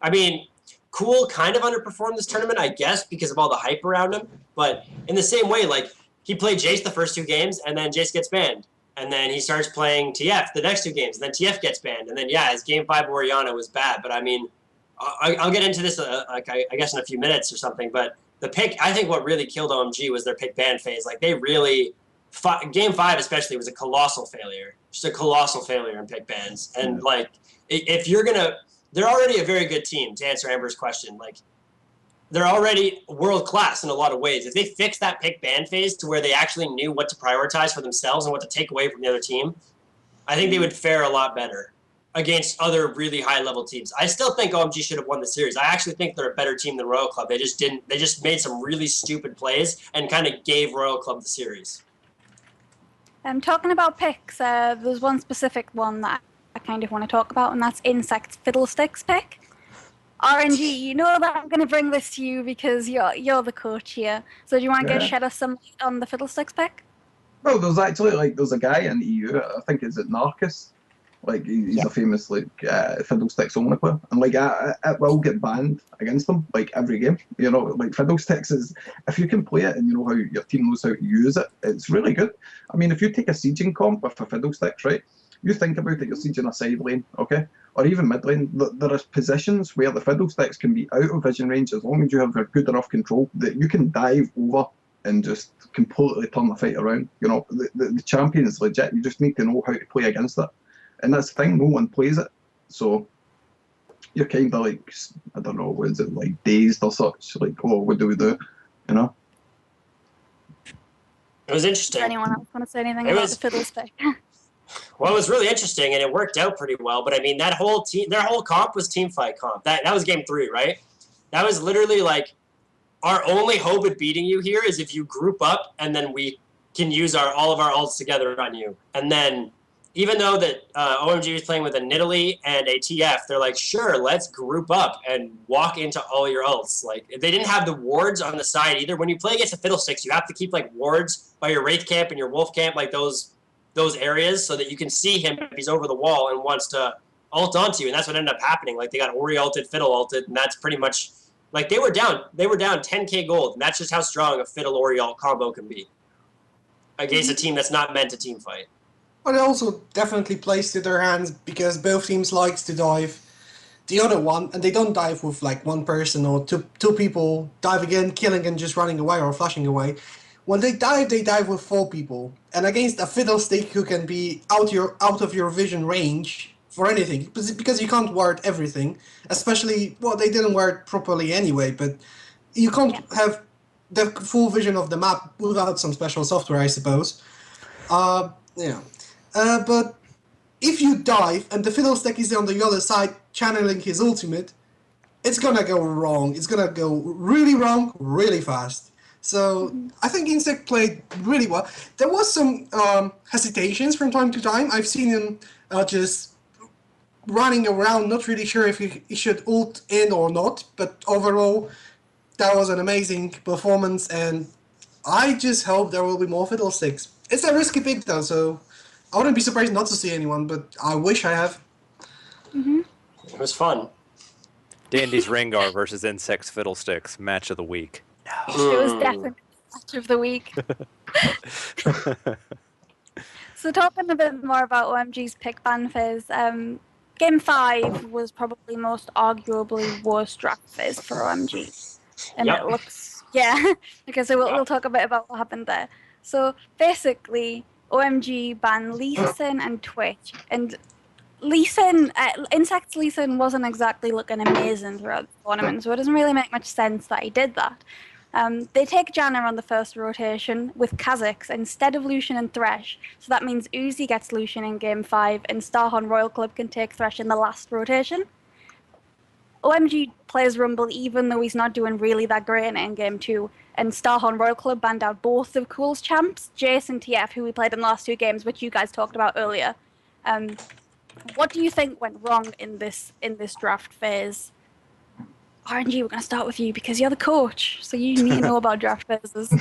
I mean, Cool kind of underperformed this tournament, I guess, because of all the hype around him. But in the same way, like he played Jace the first 2 games, and then Jace gets banned. And then he starts playing TF the next 2 games, and then TF gets banned. And then, yeah, his Game 5 Orianna was bad. But, I mean, I'll get into this, I guess, in a few minutes or something. But the pick, I think what really killed OMG was their pick ban phase. Like, they really, Game 5 especially was a colossal failure. Just a colossal failure in pick bans. And, like, if you're going to, they're already a very good team, to answer Amber's question. Like, they're already world-class in a lot of ways. If they fix that pick ban phase to where they actually knew what to prioritize for themselves and what to take away from the other team, I think they would fare a lot better against other really high-level teams. I still think OMG should have won the series. I actually think they're a better team than Royal Club. They just didn't. They just made some really stupid plays and kind of gave Royal Club the series. Talking about picks, there's one specific one that I kind of want to talk about, and that's Insect's Fiddlesticks pick. RNG, you know that I'm going to bring this to you because you're the coach here. So do you want to shed us some light on the Fiddlesticks pick? Well, there's actually, like, there's a guy in the EU, I think it's at Narcus. Like, he's a famous, like, Fiddlesticks only player. And, like, it will get banned against him, like, every game. You know, like, Fiddlesticks is, if you can play it and you know how your team knows how to use it, it's really good. I mean, if you take a sieging comp with a Fiddlesticks, right, you think about it, you're sieging a side lane, okay? Or even mid lane, there are positions where the Fiddlesticks can be out of vision range as long as you have a good enough control that you can dive over and just completely turn the fight around. You know, the champion is legit. You just need to know how to play against it. And that's the thing, no one plays it. So you're kind of like, I don't know, what is it, like dazed or such? Like, oh, what do we do? You know? It was interesting. Does anyone else want to say anything about the Fiddlestick? Well, it was really interesting, and it worked out pretty well. But I mean, that whole team, their whole comp was team fight comp. That was game 3, right? That was literally like, our only hope at beating you here is if you group up, and then we can use all of our ults together on you. And then, even though that OMG was playing with a Nidalee and a TF, they're like, sure, let's group up and walk into all your ults. Like, they didn't have the wards on the side either. When you play against the Fiddlesticks, you have to keep like wards by your Wraith camp and your Wolf camp, like those areas, so that you can see him if he's over the wall and wants to ult onto you. And that's what ended up happening. Like, they got Ori ulted, Fiddle ulted, and that's pretty much, like, they were down 10k gold, and that's just how strong a Fiddle Ori ult combo can be against a team that's not meant to team fight. But it also definitely plays to their hands because both teams likes to dive the other one, and they don't dive with like one person or two people diving in, killing and just running away or flashing away. When they dive with 4 people. And against a Fiddlestick who can be out of your vision range for anything, because you can't ward everything, especially, well, they didn't ward it properly anyway, but you can't have the full vision of the map without some special software, I suppose. But if you dive and the Fiddlestick is on the other side channeling his ultimate, it's gonna go wrong. It's gonna go really wrong really fast. So I think Insect played really well. There was some hesitations from time to time. I've seen him just running around, not really sure if he should ult in or not. But overall, that was an amazing performance, and I just hope there will be more Fiddlesticks. It's a risky pick though, so I wouldn't be surprised not to see anyone, but I wish I have. It was fun. Dandy's Rengar versus Insect's Fiddlesticks, match of the week. It was definitely match of the week. So talking a bit more about OMG's pick ban phase, Game 5 was probably most arguably worst draft phase for OMG. And it looks, okay, so we'll talk a bit about what happened there. So basically, OMG banned Lee Sin and Twitch, and Insect's Lee Sin wasn't exactly looking amazing throughout the tournament, so it doesn't really make much sense that he did that. They take Janna on the first rotation with Kha'Zix instead of Lucian and Thresh, so that means Uzi gets Lucian in Game 5 and Starhorn Royal Club can take Thresh in the last rotation. OMG plays Rumble even though he's not doing really that great in Game 2, and Starhorn Royal Club banned out both of Cool's champs, Jace and TF, who we played in the last 2 games, which you guys talked about earlier. What do you think went wrong in this draft phase? RNG, we're going to start with you because you're the coach, so you need to know about draft phases.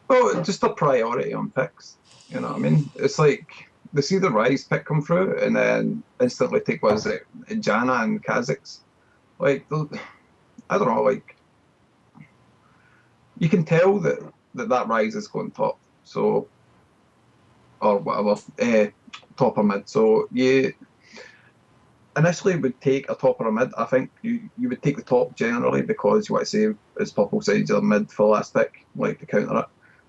Well, just a priority on picks. You know what I mean? It's like they see the Rise pick come through and then instantly take, what is it, Janna and Kha'Zix. Like, I don't know, like, you can tell that that Rise is going top. So, or whatever, top or mid. So you initially would take a top or a mid. I think you would take the top generally because you want to save as purple sides or mid for last pick, like to counter it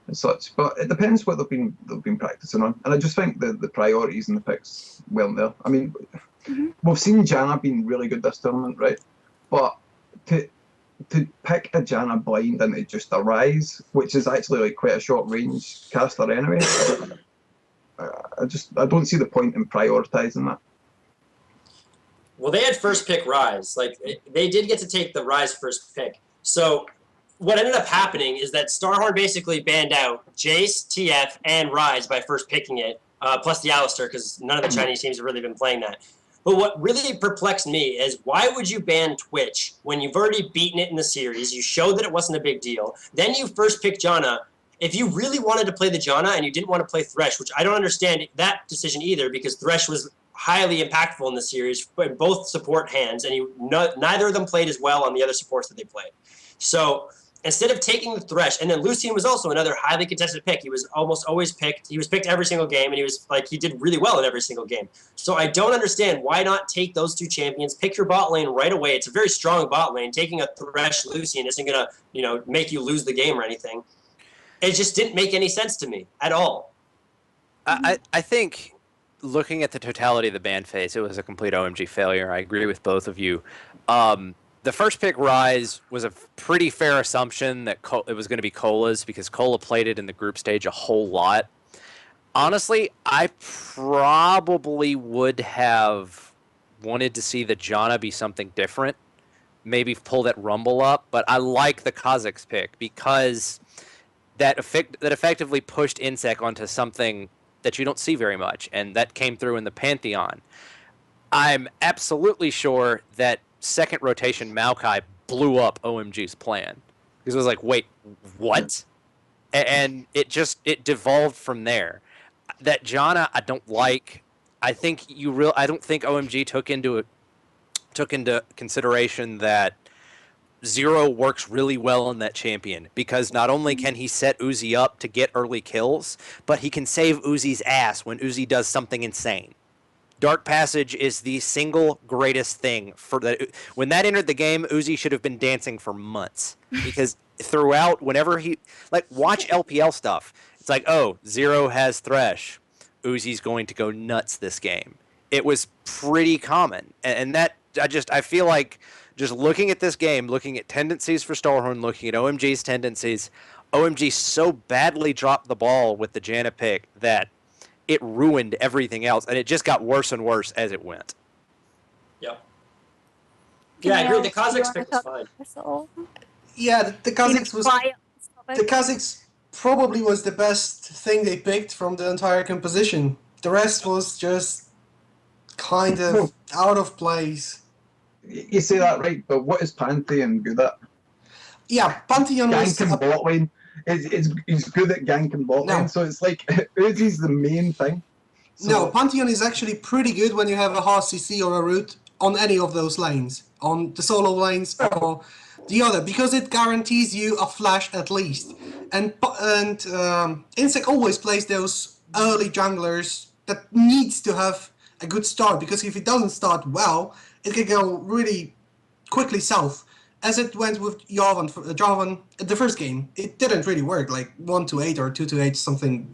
and such. But it depends what they've been practicing on. And I just think the priorities and the picks weren't there. I mean, we've seen Janna being really good this tournament, right? But to pick a Janna blind into just a Rise, which is actually like quite a short range caster anyway, I don't see the point in prioritizing that. Well, they had first pick Rise. Like, they did get to take the Rise first pick. So what ended up happening is that Starhorn basically banned out Jace, TF, and Rise by first picking it, plus the Alistar, because none of the Chinese teams have really been playing that. But what really perplexed me is why would you ban Twitch when you've already beaten it in the series? You showed that it wasn't a big deal. Then you first picked Janna. If you really wanted to play the Janna and you didn't want to play Thresh, which I don't understand that decision either, because Thresh was highly impactful in the series, in both support hands, and neither of them played as well on the other supports that they played. So instead of taking the Thresh, and then Lucian was also another highly contested pick. He was almost always picked. He was picked every single game, and he did really well in every single game. So I don't understand why not take those two champions, pick your bot lane right away. It's a very strong bot lane. Taking a Thresh Lucian isn't gonna, make you lose the game or anything. It just didn't make any sense to me at all. I think, looking at the totality of the ban phase, it was a complete OMG failure. I agree with both of you. The first pick Rise was a pretty fair assumption that it was going to be Cola's because Cola played it in the group stage a whole lot. Honestly, I probably would have wanted to see the Janna be something different. Maybe pull that Rumble up, but I like the Kha'Zix pick because that effectively pushed Insec onto something that you don't see very much, and that came through in the Pantheon. I'm absolutely sure that second rotation Maokai blew up OMG's plan. Because it was like, wait, what? And it devolved from there. That Janna, I don't like. I think I don't think OMG took into consideration that Zero works really well on that champion because not only can he set Uzi up to get early kills, but he can save Uzi's ass when Uzi does something insane. Dark Passage is the single greatest thing for that. When that entered the game, Uzi should have been dancing for months because throughout, whenever watch LPL stuff, it's like, oh, Zero has Thresh. Uzi's going to go nuts this game. It was pretty common. And that, I feel like just looking at this game, looking at tendencies for Starhorn, looking at OMG's tendencies, OMG so badly dropped the ball with the Janna pick that it ruined everything else, and it just got worse and worse as it went. Yep. Yeah, I agree. The Kha'Zix pick was fine. Yeah, the Kha'Zix was... The Kha'Zix probably was the best thing they picked from the entire composition. The rest was just kind of out of place. You say that right, but what is Pantheon good at? Yeah, Pantheon was... Ganking bot lane. He's good at ganking bot lane, so it's like Uzi's the main thing. So... No, Pantheon is actually pretty good when you have a hard CC or a root on any of those lanes. On the solo lanes or the other, because it guarantees you a flash at least. And Insec always plays those early junglers that needs to have a good start, because if it doesn't start well, it can go really quickly south. As it went with Jarvan at the first game, it didn't really work, like 1-8 or 2-8, something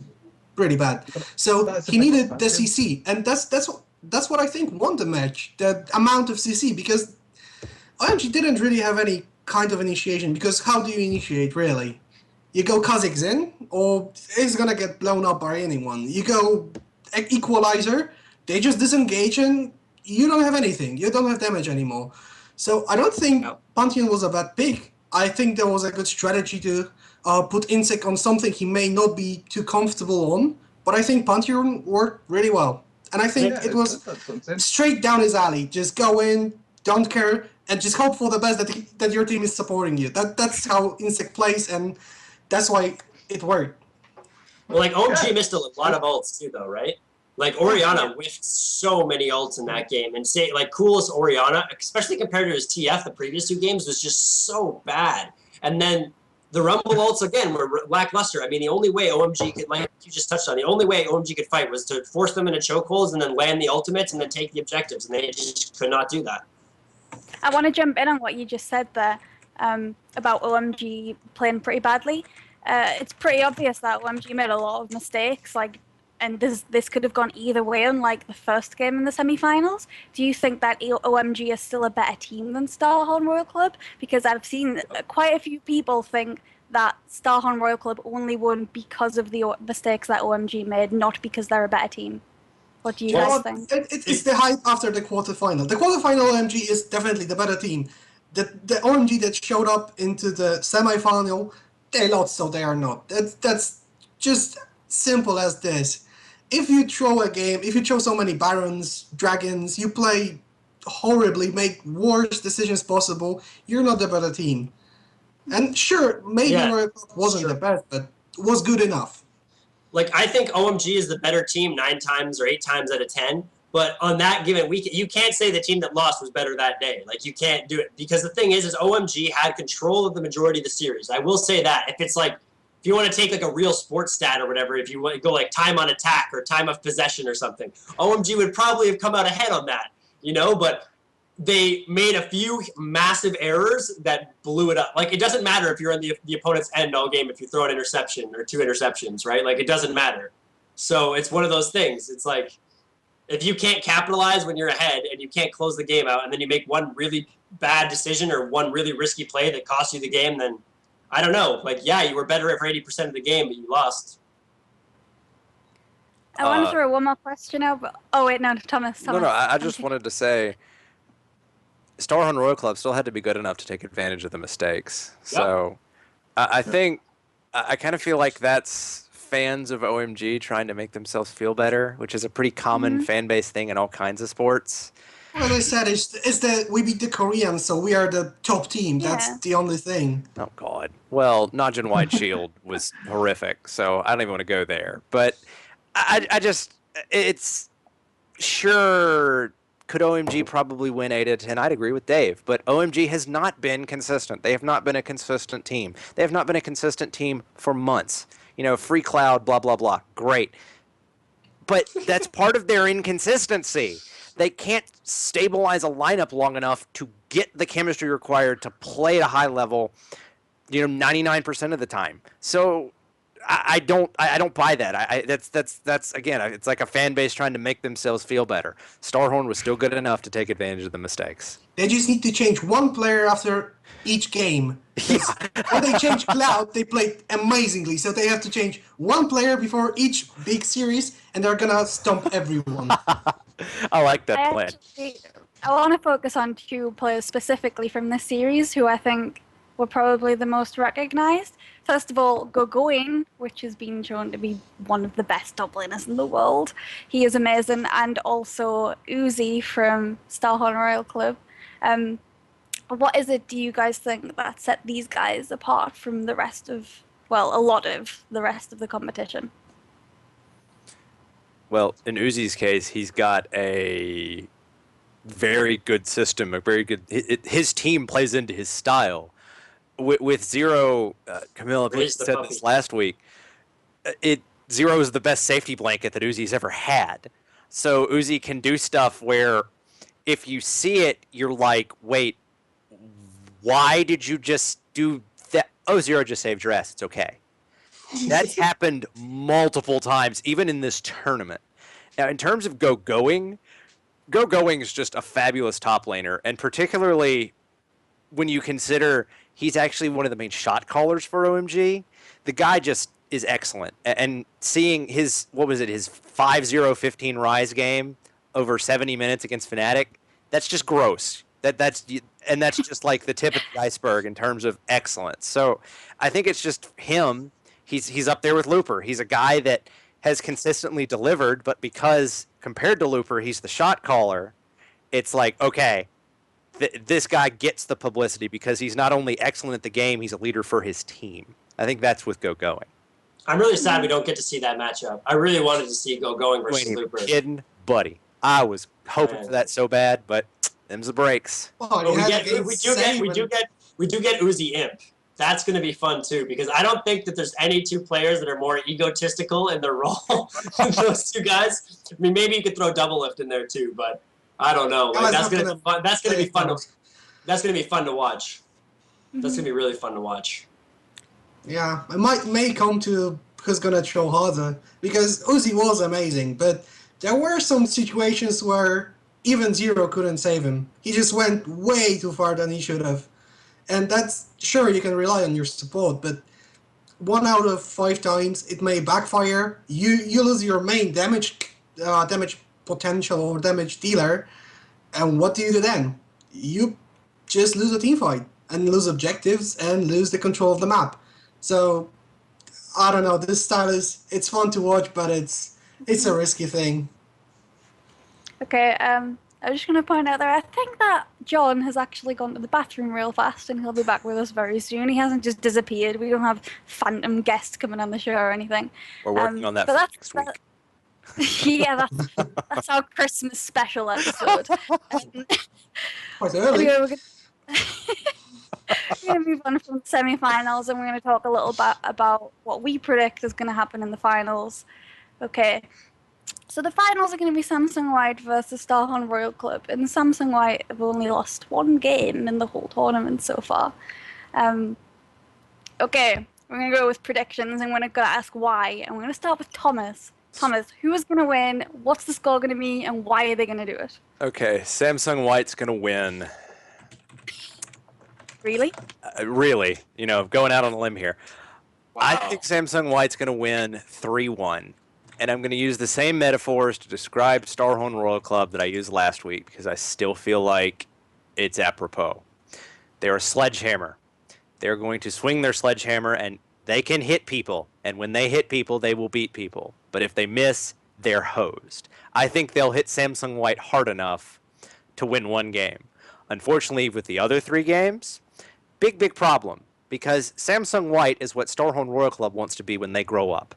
pretty bad. So he needed the CC, and that's what I think won the match, the amount of CC, because OMG didn't really have any kind of initiation, because how do you initiate, really? You go Kha'Zix in, or it's gonna get blown up by anyone. You go Equalizer, they just disengage and you don't have anything. You don't have damage anymore. So I don't think Pantheon was a bad pick. I think there was a good strategy to put Insec on something he may not be too comfortable on, but I think Pantheon worked really well. And I think it was straight down his alley. Just go in, don't care, and just hope for the best that your team is supporting you. That's how Insec plays, and that's why it worked. Well, like, OMG missed a lot of ults too, though, right? Like, Orianna whiffed so many ults in that game. And coolest Orianna, especially compared to his TF the previous two games, was just so bad. And then The Rumble ults, again, were lackluster. I mean, the only way OMG could, like you just touched on, the only way OMG could fight was to force them into chokeholds and then land the ultimates and then take the objectives, and they just could not do that. I want to jump in on what you just said there about OMG playing pretty badly. It's pretty obvious that OMG made a lot of mistakes, and this could have gone either way, unlike the first game in the semi-finals. Do you think that OMG is still a better team than Starhorn Royal Club? Because I've seen quite a few people think that Starhorn Royal Club only won because of the mistakes that OMG made, not because they're a better team. What do you guys think? It's the hype after the quarterfinal. The quarterfinal OMG is definitely the better team. The OMG that showed up into the semi-final, they lost, so they are not. That's just simple as this. If you throw a game, if you throw so many Barons, Dragons, you play horribly, make worst decisions possible, you're not the better team. And sure, maybe Royal Club wasn't the best, but was good enough. Like, I think OMG is the better team 9 times or 8 times out of 10. But on that given week, you can't say the team that lost was better that day. Like, you can't do it. Because the thing is OMG had control of the majority of the series. I will say that. If it's like, if you want to take like a real sports stat or whatever, if you want to go like time on attack or time of possession or something, OMG would probably have come out ahead on that, you know? But they made a few massive errors that blew it up. Like, it doesn't matter if you're on the opponent's end all game if you throw an interception or 2 interceptions, right? Like, it doesn't matter. So it's one of those things. It's like, if you can't capitalize when you're ahead and you can't close the game out and then you make one really bad decision or one really risky play that costs you the game, then I don't know. Like, yeah, you were better for 80% of the game, but you lost. I want to throw one more question out. But, oh, wait, no, Thomas. No, I just wanted to say Starhorn Royal Club still had to be good enough to take advantage of the mistakes. Yep. So I think I kind of feel like that's fans of OMG trying to make themselves feel better, which is a pretty common fan base thing in all kinds of sports. Well, I said it's that we beat the Koreans, so we are the top team. That's the only thing. Oh, God. Well, Najin White Shield was horrific, so I don't even want to go there. But I just, it's sure, could OMG probably win 8 out of 10? I'd agree with Dave, but OMG has not been consistent. They have not been a consistent team. They have not been a consistent team for months. You know, free cloud, blah, blah, blah. Great. But that's part of their inconsistency. They can't stabilize a lineup long enough to get the chemistry required to play at a high level, 99% of the time. So I don't buy that. That's again, it's like a fan base trying to make themselves feel better. Starhorn was still good enough to take advantage of the mistakes. They just need to change one player after each game. When they changed Cloud, they played amazingly. So they have to change one player before each big series, and they're gonna stomp everyone. I like that plan. I want to focus on 2 players specifically from this series who I think were probably the most recognized. First of all, Gogoing, which has been shown to be one of the best top laners in the world. He is amazing. And also Uzi from Starhorn Royal Club. What is it, do you guys think, that set these guys apart from the rest of, well, a lot of the rest of the competition? Well, in Uzi's case, he's got a very good system, a very good. His team plays into his style. With Zero, Camilla said this last week. Zero is the best safety blanket that Uzi's ever had. So Uzi can do stuff where, if you see it, you're like, wait, why did you just do that? Oh, Zero just saved your ass. It's okay. That's happened multiple times, even in this tournament. Now, in terms of Gogoing is just a fabulous top laner, and particularly when you consider he's actually one of the main shot callers for OMG. The guy just is excellent. And seeing his 5-0-15 Rise game over 70 minutes against Fnatic, that's just gross. That's just like the tip of the iceberg in terms of excellence. So I think it's just him. He's up there with Looper. He's a guy that has consistently delivered, but because compared to Looper, he's the shot caller, it's like, okay, this guy gets the publicity because he's not only excellent at the game, he's a leader for his team. I think that's with Gogoing. I'm really sad we don't get to see that matchup. I really wanted to see Gogoing versus Looper. Kidding, buddy. I was hoping for that so bad, but them's the breaks. We do get Uzi Imp. That's going to be fun too, because I don't think that there's any two players that are more egotistical in their role than those two guys. I mean, maybe you could throw double lift in there too, but I don't know. Like, that's going to be fun. That's going to be fun. That's going to be fun to watch. That's going to be really fun to watch. Yeah, it may come to who's gonna throw harder, because Uzi was amazing, but there were some situations where even Zero couldn't save him. He just went way too far than he should have. And that's, sure, you can rely on your support, but 1 out of 5 times it may backfire. You lose your main damage potential or damage dealer, and what do you do then? You just lose a team fight and lose objectives and lose the control of the map. So I don't know. This style it's fun to watch, but it's a risky thing. Okay, I'm just going to point out there, I think that John has actually gone to the bathroom real fast, and he'll be back with us very soon. He hasn't just disappeared. We don't have phantom guests coming on the show or anything. We're working on that for next week. Yeah, that's our Christmas special episode. Quite early. Anyway, we're going to move on from the semi-finals, and we're going to talk a little bit about what we predict is going to happen in the finals. Okay, so the finals are going to be Samsung White versus Starhorn Royal Club, and Samsung White have only lost 1 game in the whole tournament so far. Okay, we're going to go with predictions, and we're going to ask why, and we're going to start with Thomas. Thomas, who is going to win, what's the score going to be, and why are they going to do it? Okay, Samsung White's going to win. Really? Really, going out on a limb here. Wow. I think Samsung White's going to win 3-1. And I'm going to use the same metaphors to describe Starhorn Royal Club that I used last week, because I still feel like it's apropos. They're a sledgehammer. They're going to swing their sledgehammer, and they can hit people. And when they hit people, they will beat people. But if they miss, they're hosed. I think they'll hit Samsung White hard enough to win 1 game. Unfortunately, with the other 3 games, big problem. Because Samsung White is what Starhorn Royal Club wants to be when they grow up.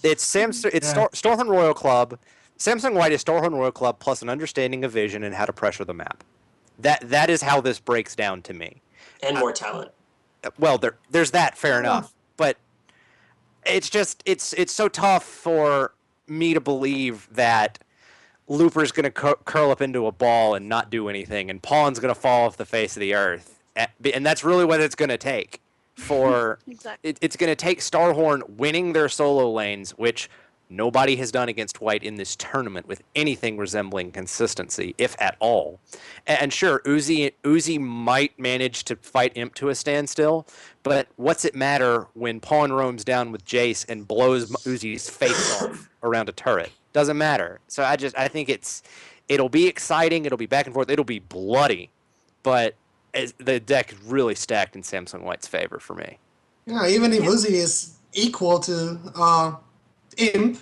Starhorn Royal Club. Samsung White is Starhorn Royal Club plus an understanding of vision and how to pressure the map. That is how this breaks down to me. And more talent. Well, there's that, fair enough. But it's just it's so tough for me to believe that Looper's going to curl up into a ball and not do anything, and Pawn's going to fall off the face of the earth, and that's really what it's going to take. Exactly. It's going to take Starhorn winning their solo lanes, which nobody has done against White in this tournament with anything resembling consistency, if at all. And sure, Uzi might manage to fight Imp to a standstill, but what's it matter when Pawn roams down with Jace and blows Uzi's face off around a turret? Doesn't matter. So I think it'll be exciting, it'll be back and forth, it'll be bloody, but the deck is really stacked in Samsung White's favor for me. Yeah, even if Uzi is equal to Imp,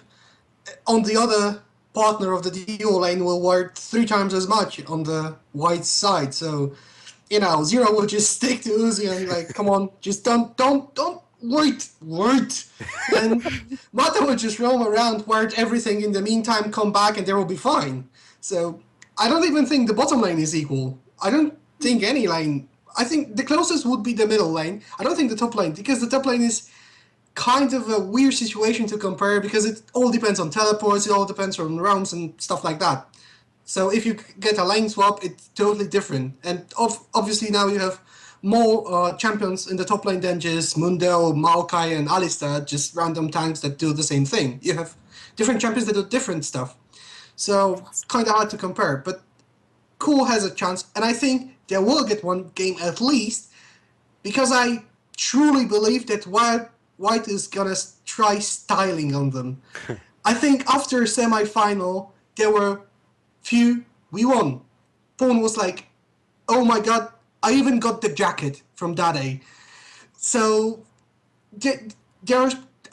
on the other partner of the duo lane will work 3 times as much on the White side. So, Zero will just stick to Uzi and like, come on, just don't wait. And Mata will just roam around, ward everything in the meantime, come back, and they will be fine. So I don't even think the bottom lane is equal. I don't think any lane. I think the closest would be the middle lane. I don't think the top lane, because the top lane is kind of a weird situation to compare, because it all depends on teleports, it all depends on roams and stuff like that. So if you get a lane swap, it's totally different. And obviously now you have more champions in the top lane than just Mundo, Maokai, and Alistar, just random tanks that do the same thing. You have different champions that do different stuff. So kind of hard to compare. But Cool has a chance, and I think they will get 1 game at least, because I truly believe that White is gonna try styling on them. I think after semi-final, there were few, we won. Pawn was like, oh my god, I even got the jacket from Dade. So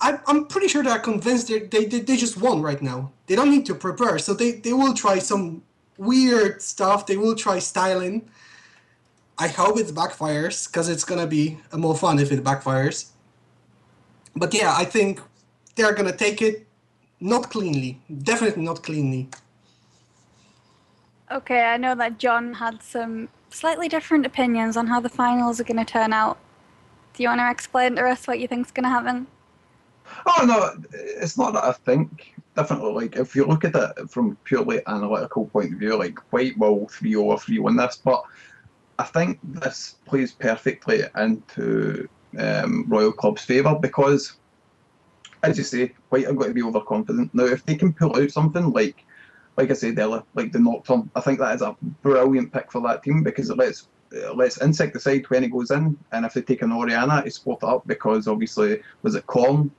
I'm pretty sure they're convinced they just won right now. They don't need to prepare, so they will try some weird stuff. They will try styling. I hope it backfires, because it's gonna be more fun if it backfires. But yeah, I think they're going to take it not cleanly. Definitely not cleanly. Okay, I know that John had some slightly different opinions on how the finals are going to turn out. Do you want to explain to us what you think's going to happen? Oh no, it's not that I think. Definitely, like if you look at it from purely analytical point of view, like White will 3-0 or 3-1 this, but I think this plays perfectly into Royal Club's favour because, as you say, White are going to be overconfident. Now, if they can pull out something like I said earlier, like the Nocturne, I think that is a brilliant pick for that team because it lets Insect decide when he goes in, and if they take an Oriana, he split it up because obviously, was it Korn?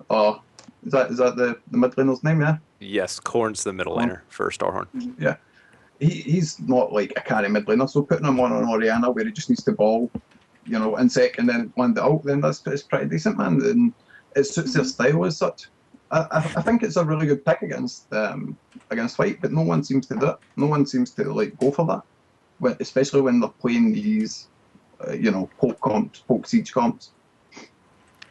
Or is that the mid laner's name, yeah? Yes, Korn's the middle laner for Starhorn. Yeah. He's not like a carry mid laner, so putting him on an Oriana where he just needs to ball, Insect and then land it out, then it's pretty decent, man. And it suits their style as such. I think it's a really good pick against White, but no one seems to do it. No one seems to like go for that, especially when they're playing these, poke siege comps.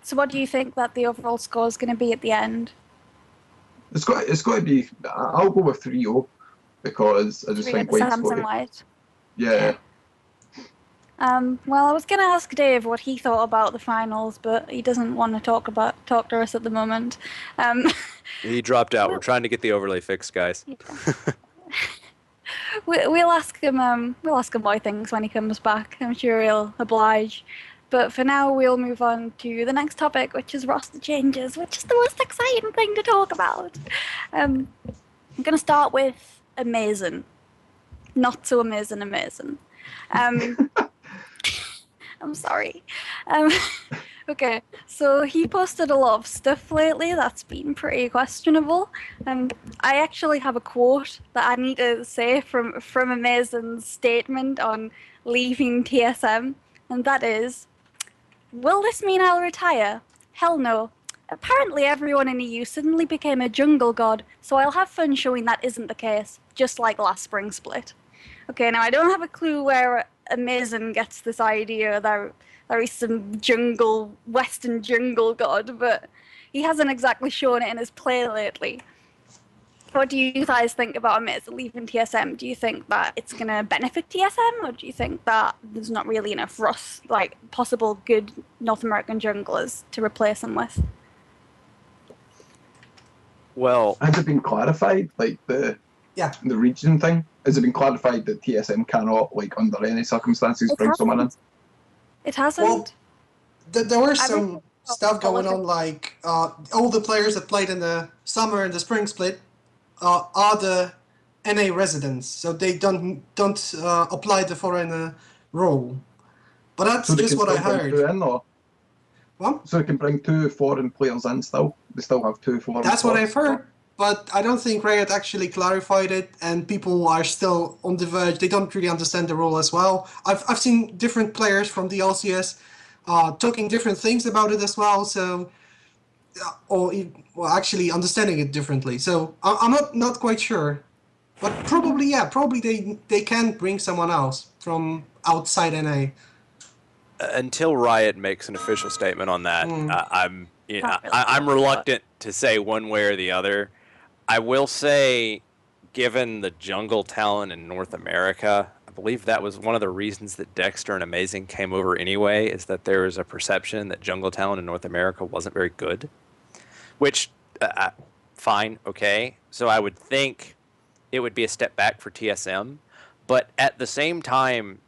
So what do you think that the overall score is going to be at the end? It's got to be. I'll go with 3-0 because I just think White's got it. White. Yeah. Well, I was going to ask Dave what he thought about the finals, but he doesn't want to talk to us at the moment. He dropped out. We're trying to get the overlay fixed, guys. We'll ask him. We'll ask him why things when he comes back. I'm sure he'll oblige. But for now, we'll move on to the next topic, which is roster changes, which is the most exciting thing to talk about. I'm going to start with amazing. Not so amazing. I'm sorry. Okay, so he posted a lot of stuff lately that's been pretty questionable. I actually have a quote that I need to say from Amazing's statement on leaving TSM, and that is, "Will this mean I'll retire? Hell no. Apparently everyone in EU suddenly became a jungle god, so I'll have fun showing that isn't the case, just like last spring split." Okay, now I don't have a clue where Amazing gets this idea that there is some Western jungle god, but he hasn't exactly shown it in his play lately. What do you guys think about Amazing leaving TSM? Do you think that it's going to benefit TSM, or do you think that there's not really enough possible good North American junglers to replace him with? Well, has it been clarified, like the region thing? Has it been clarified that TSM cannot, like under any circumstances, bring someone in? It hasn't. Well, there were some stuff going on, like all the players that played in the summer and the spring split are the NA residents, so they don't apply the foreign rule. But that's so just what I heard. What? So they can bring 2 foreign players in still? They still have 2 foreign That's players. what I've heard, but I don't think Riot actually clarified it, and people are still on the verge. They don't really understand the rule as well. I've seen different players from the LCS talking different things about it as well, so actually understanding it differently. So I'm not quite sure, but probably they can bring someone else from outside NA. Until Riot makes an official statement on that, I'm reluctant to say one way or the other. I will say, given the jungle talent in North America, I believe that was one of the reasons that Dexter and Amazing came over anyway, is that there was a perception that jungle talent in North America wasn't very good. Which, fine, okay. So I would think it would be a step back for TSM. But at the same time,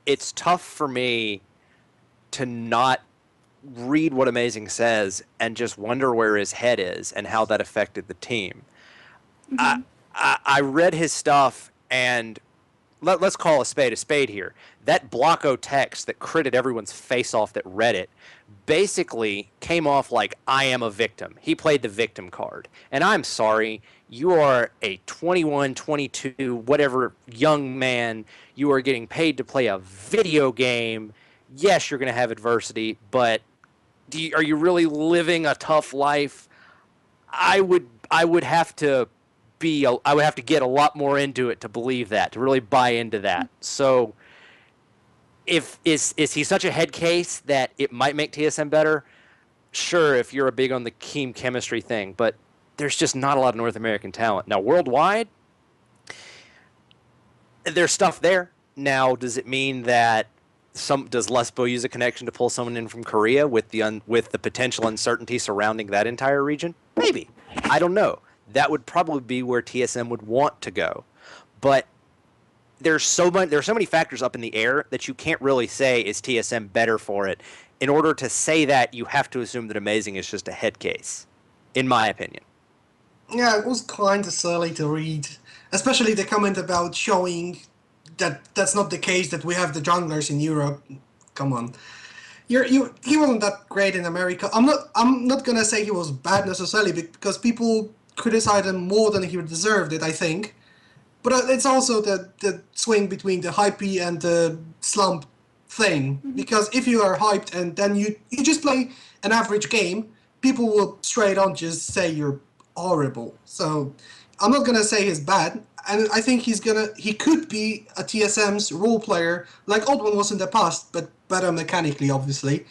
it's tough for me to not read what Amazing says and just wonder where his head is and how that affected the team. Mm-hmm. I read his stuff, and let's call a spade here. That Blocko text that critted everyone's face off that read it basically came off like, I am a victim. He played the victim card. And I'm sorry, you are a 21, 22, whatever young man. You are getting paid to play a video game. Yes, you're going to have adversity, but are you really living a tough life? I would have to get a lot more into it to believe that, to really buy into that. So is he such a head case that it might make TSM better? Sure, if you're a big on the team chemistry thing, but there's just not a lot of North American talent. Now, worldwide, there's stuff there. Now, does it mean that does Lesbo use a connection to pull someone in from Korea with the potential uncertainty surrounding that entire region? Maybe. I don't know. That would probably be where TSM would want to go. But there's so many factors up in the air that you can't really say is TSM better for it. In order to say that, you have to assume that Amazing is just a head case, in my opinion. Yeah, it was kind of silly to read, especially the comment about showing that that's not the case, that we have the junglers in Europe. Come on. He wasn't that great in America. I'm not gonna say he was bad necessarily, because people criticize him more than he deserved it, I think. But it's also the swing between the hypey and the slump thing. Because if you are hyped and then you just play an average game, people will straight on just say you're horrible. So I'm not gonna say he's bad, and I think he could be a TSM's role player like Oddone was in the past, but better mechanically, obviously.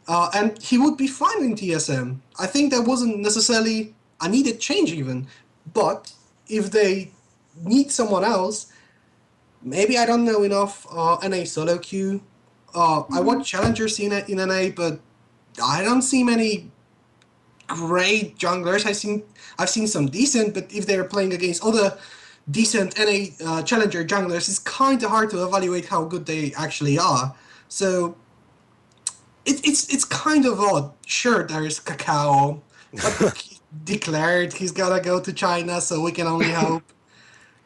And he would be fine in TSM. I think that wasn't necessarily a needed change even. But if they need someone else, maybe I don't know enough NA solo queue. I watch challengers in NA, but I don't see many great junglers. I've seen some decent, but if they're playing against other decent NA challenger junglers, it's kind of hard to evaluate how good they actually are. So it's kind of odd. Sure, there is Kakao, but he declared he's gotta go to China, so we can only hope.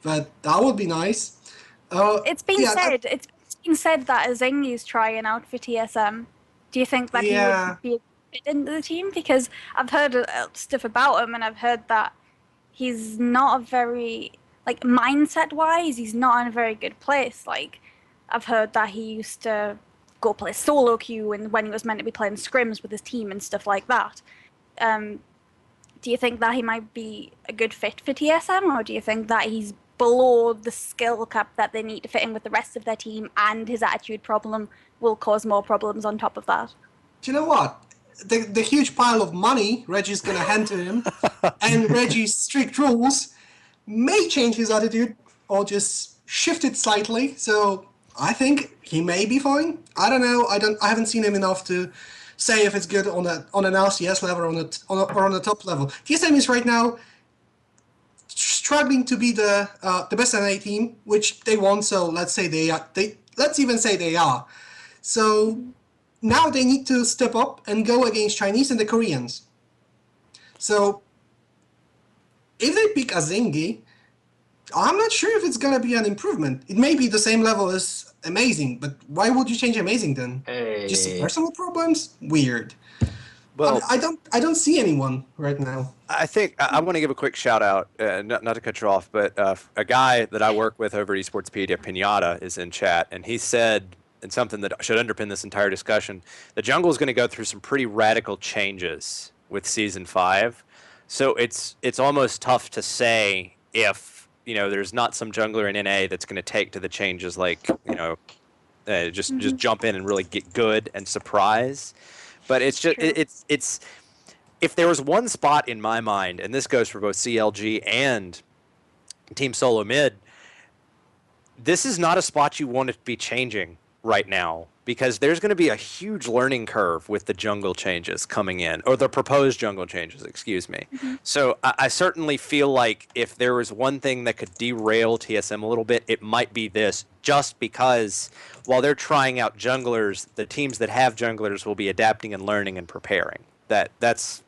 But that would be nice. It's been said that Azingi's trying out for TSM. Do you think that he would be fit into the team? Because I've heard stuff about him, and I've heard that he's not a very, like, mindset-wise, he's not in a very good place. Like, I've heard that he used to go play solo queue and when he was meant to be playing scrims with his team and stuff like that. Do you think that he might be a good fit for TSM, or do you think that he's below the skill cap that they need to fit in with the rest of their team, and his attitude problem will cause more problems on top of that? Do you know what? The huge pile of money Reggie's going to hand to him and Reggie's strict rules may change his attitude or just shift it slightly. So I think he may be fine. I don't know. I haven't seen him enough to say if it's good on an LCS level or on a top level. TSM is right now struggling to be the best NA team, which they won. So let's say let's even say they are. So now they need to step up and go against Chinese and the Koreans. So if they pick Azingi, I'm not sure if it's going to be an improvement. It may be the same level as Amazing, but why would you change Amazing then? Hey. Just personal problems? Weird. Well, I don't see anyone right now. I think I want to give a quick shout out, not to cut you off, but a guy that I work with over at Esportspedia, Pinata, is in chat, and he said, and something that should underpin this entire discussion, the jungle is going to go through some pretty radical changes with Season 5. So it's almost tough to say if, there's not some jungler in NA that's going to take to the changes, like, just jump in and really get good and surprise. But it's just, it's if there was one spot in my mind, and this goes for both CLG and Team Solo Mid, this is not a spot you want to be changing right now, because there's going to be a huge learning curve with the jungle changes coming in, or the proposed jungle changes, excuse me. So I certainly feel like if there was one thing that could derail TSM a little bit, it might be this, just because while they're trying out junglers, the teams that have junglers will be adapting and learning and preparing. That's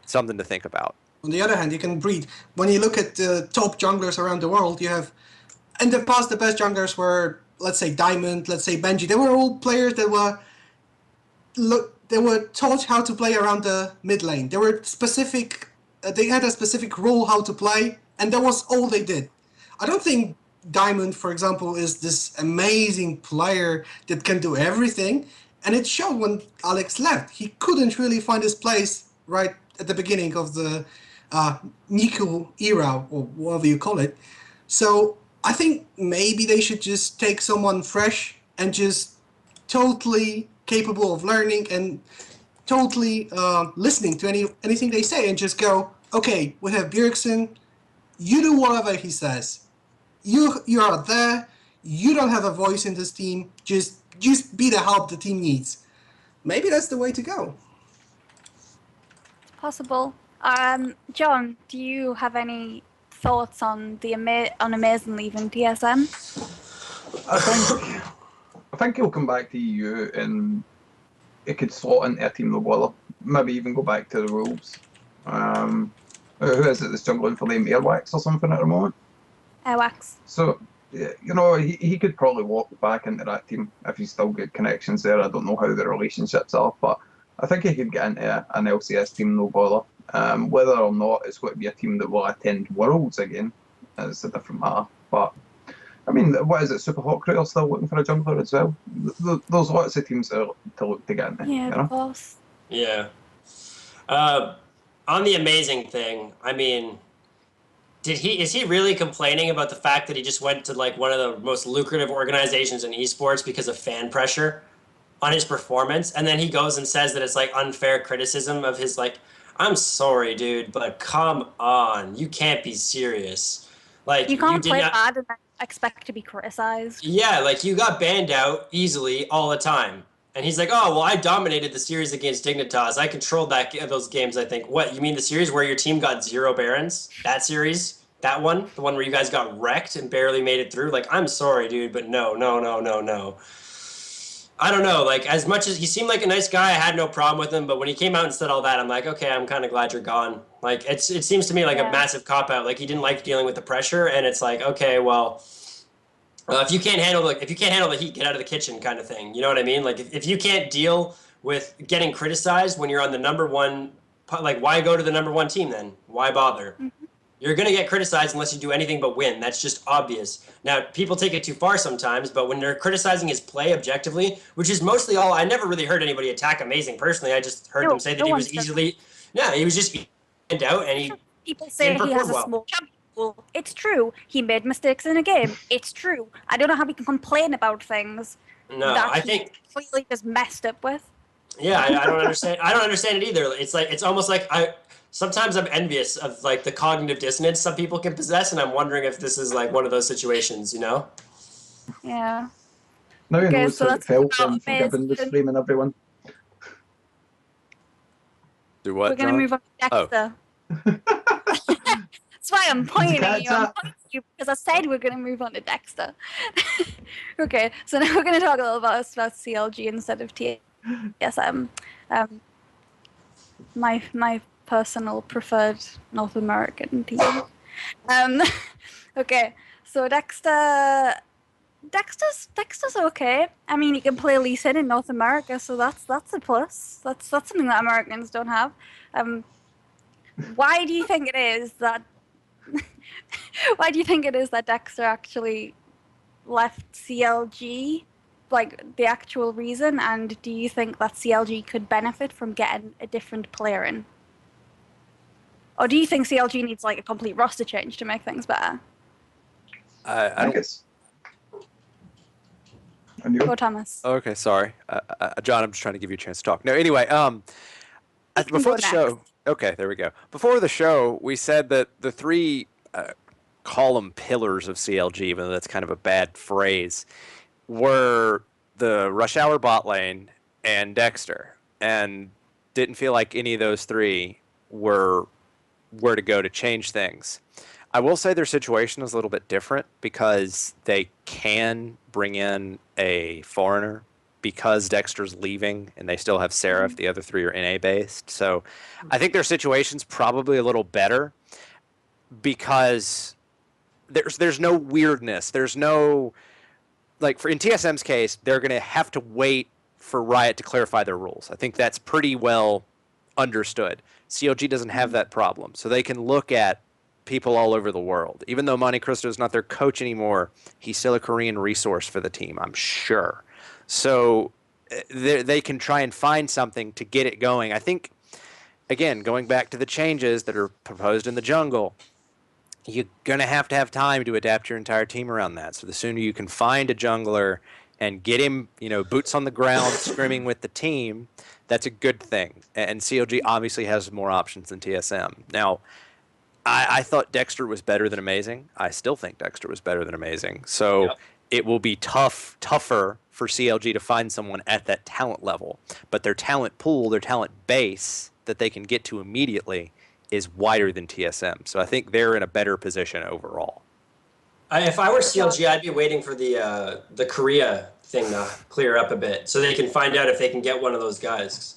something to think about. On the other hand, you can breed. When you look at the top junglers around the world, you have, in the past, the best junglers were, let's say, Diamond, let's say Benji. They were all players that were taught how to play around the mid lane. They were specific. They had a specific role how to play, and that was all they did. I don't think Diamond, for example, is this amazing player that can do everything, and it showed when Alex left. He couldn't really find his place right at the beginning of the Niku era, or whatever you call it. So I think maybe they should just take someone fresh and just totally capable of learning and totally listening to anything they say, and just go, okay, we have Bjergsen, you do whatever he says. You are there, you don't have a voice in this team, just be the help the team needs. Maybe that's the way to go. Possible. John, do you have any thoughts on on Amazing leaving TSM? I think he'll come back to EU and it could slot into a team no bother. Maybe even go back to the rules. Who is it that's juggling for them? Airwax or something at the moment? Airwax. So, you know, he could probably walk back into that team if he's still got connections there. I don't know how the relationships are, but I think he could get into an LCS team no bother. Whether or not it's going to be a team that will attend Worlds again is a different matter. But, I mean, what is it? Super Hot Crew are still looking for a jungler as well. There's lots of teams to look to get into. Yeah, you know? of course. Yeah. On the Amazing thing, I mean, is he really complaining about the fact that he just went to like one of the most lucrative organizations in esports because of fan pressure on his performance, and then he goes and says that it's like unfair criticism of his, like, I'm sorry, dude, but come on, you can't be serious. Like, You can't did play not- bad and then expect to be criticized. Yeah, like, you got banned out easily all the time. And he's like, oh, well, I dominated the series against Dignitas. I controlled those games, I think. What, you mean the series where your team got 0 Barons? That series? That one? The one where you guys got wrecked and barely made it through? Like, I'm sorry, dude, but no. I don't know. Like, as much as he seemed like a nice guy, I had no problem with him. But when he came out and said all that, I'm like, okay, I'm kind of glad you're gone. Like, it seems to me like a massive cop-out. Like, he didn't like dealing with the pressure. And it's like, okay, well... if you can't handle the heat, get out of the kitchen, kind of thing. You know what I mean? Like, if you can't deal with getting criticized when you're on the number one, like, why go to the number one team then? Why bother? Mm-hmm. You're gonna get criticized unless you do anything but win. That's just obvious. Now, people take it too far sometimes, but when they're criticizing his play objectively, which is mostly all, I never really heard anybody attack Amazing personally. I just heard them say that he was easily, he was just eased out and he. People say he has a small champion. Well, it's true. He made mistakes in a game. It's true. I don't know how we can complain about things that he completely just messed up with. Yeah, I don't understand. I don't understand it either. It's like, it's almost like sometimes I'm envious of like the cognitive dissonance some people can possess, and I'm wondering if this is like one of those situations, you know? Yeah. Now he knows how it felt from forgiving the streaming everyone. Do what? We're gonna move on to Dexter. That's why I'm pointing at you. I'm pointing at you because I said we're going to move on to Dexter. Okay, so now we're going to talk a little about CLG instead of TSM. My personal preferred North American team. Okay, so Dexter's okay. I mean, he can play Lee Sin in North America, so that's a plus. That's something that Americans don't have. Why do you think it is that Dexter actually left CLG, like the actual reason? And do you think that CLG could benefit from getting a different player in? Or do you think CLG needs like a complete roster change to make things better? I guess. Go, Thomas. Okay, sorry. John, I'm just trying to give you a chance to talk. No, anyway, before the show... Okay, there we go. Before the show, we said that the three column pillars of CLG, even though that's kind of a bad phrase, were the Rush Hour bot lane and Dexter, and didn't feel like any of those three were where to go to change things. I will say their situation is a little bit different because they can bring in a foreigner because Dexter's leaving and they still have Seraph. The other three are NA based. So I think their situation's probably a little better because there's no weirdness. There's no, like, in TSM's case, they're going to have to wait for Riot to clarify their rules. I think that's pretty well understood. CLG doesn't have that problem. So they can look at people all over the world. Even though Monte Cristo is not their coach anymore, he's still a Korean resource for the team, I'm sure. So they can try and find something to get it going. I think, again, going back to the changes that are proposed in the jungle, you're going to have time to adapt your entire team around that. So the sooner you can find a jungler and get him, boots on the ground, screaming with the team, that's a good thing. And CLG obviously has more options than TSM. Now, I thought Dexter was better than Amazing. I still think Dexter was better than Amazing. So it will be tougher for CLG to find someone at that talent level. But their talent pool, their talent base that they can get to immediately is wider than TSM. So I think they're in a better position overall. If I were CLG, I'd be waiting for the Korea thing to clear up a bit so they can find out if they can get one of those guys.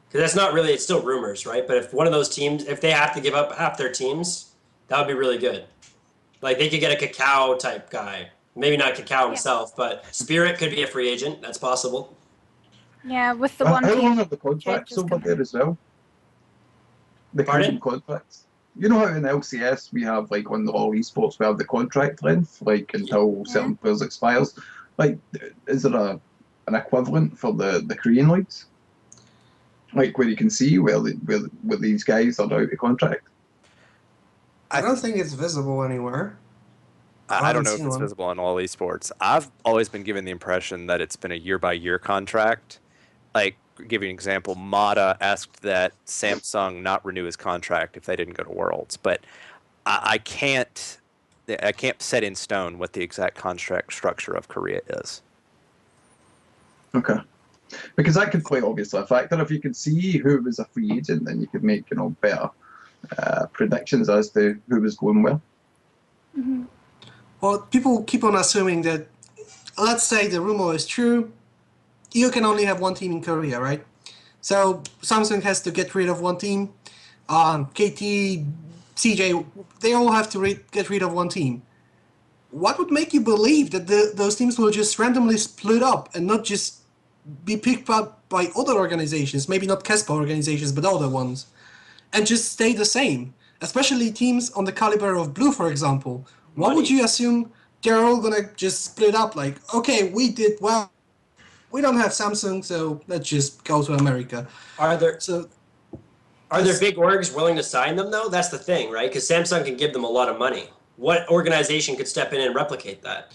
Because that's not really, it's still rumors, right? But if one of those teams, if they have to give up half their teams, that would be really good. Like they could get a Cacao type guy. Maybe not Cacao himself, but Spirit could be a free agent. That's possible. Yeah, with the one How team long are the contracts changes over coming. there as well? The Pardon? Korean contracts. You know how in LCS we have, like, on the All Esports, we have the contract length, like, until certain players expires. Like, is there an equivalent for the Korean leagues? Like, where you can see where these guys are out of contract? I don't think it's visible anywhere. I don't know if seen it's one. visible on all esports. I've always been given the impression that it's been a year-by-year contract. Like, give you an example, Mata asked that Samsung not renew his contract if they didn't go to Worlds. But I can't set in stone what the exact contract structure of Korea is. Okay. Because that could play, obviously, a factor. If you could see who was a free agent, then you could make, better predictions as to who was going well. Mm-hmm. Well, people keep on assuming that, let's say the rumor is true, you can only have one team in Korea, right? So Samsung has to get rid of one team. KT, CJ, they all have to get rid of one team. What would make you believe that those teams will just randomly split up and not just be picked up by other organizations, maybe not KESPA organizations, but other ones, and just stay the same? Especially teams on the caliber of Blue, for example. What would you assume they're all gonna just split up? Like, okay, we did well. We don't have Samsung, so let's just go to America. Are there That's- big orgs willing to sign them though? That's the thing, right? Because Samsung can give them a lot of money. What organization could step in and replicate that?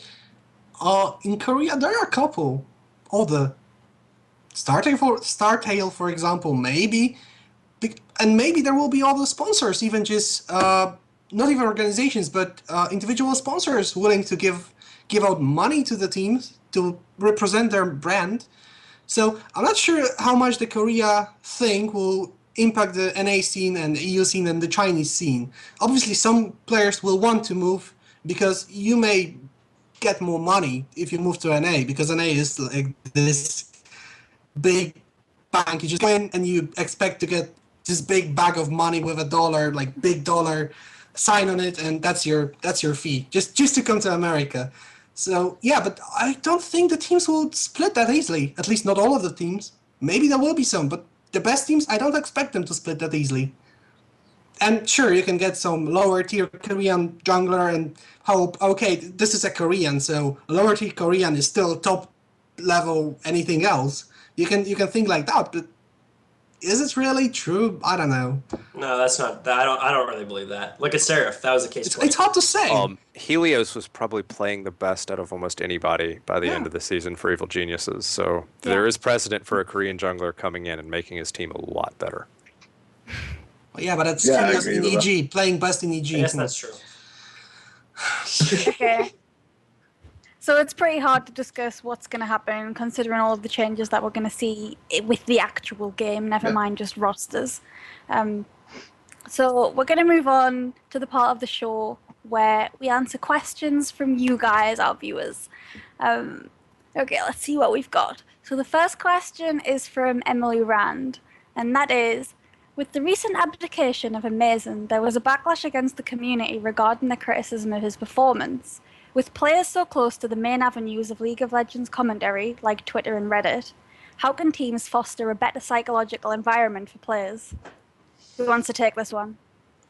In Korea, there are a couple. All the Startail, for example, maybe. And maybe there will be other sponsors, even just not even organizations, but individual sponsors willing to give out money to the teams to represent their brand. So I'm not sure how much the Korea thing will impact the NA scene and the EU scene and the Chinese scene. Obviously, some players will want to move because you may get more money if you move to NA, because NA is like this big bank. You just go in and you expect to get this big bag of money with $1, like big dollar sign on it, and that's your fee just to come to America. So yeah, but I don't think the teams will split that easily. At least not all of the teams. Maybe there will be some, but the best teams, I don't expect them to split that easily. And sure, you can get some lower tier Korean jungler and hope, okay, this is a Korean, so lower tier Korean is still top level anything else. You can think like that, but is it really true? I don't know. No, that's not. I don't really believe that. Look at Seraph. That was the case. It's hard to say. Helios was probably playing the best out of almost anybody by the end of the season for Evil Geniuses. So there is precedent for a Korean jungler coming in and making his team a lot better. Well, yeah, but that's Yeah, I Helios agree in with EG, playing best in EG. Yes, that's true. Okay. So it's pretty hard to discuss what's going to happen, considering all of the changes that we're going to see with the actual game, never mind just rosters. So we're going to move on to the part of the show where we answer questions from you guys, our viewers. Okay, let's see what we've got. So the first question is from Emily Rand, and that is, with the recent abdication of Amazon, there was a backlash against the community regarding the criticism of his performance. With players so close to the main avenues of League of Legends commentary, like Twitter and Reddit, how can teams foster a better psychological environment for players? Who wants to take this one?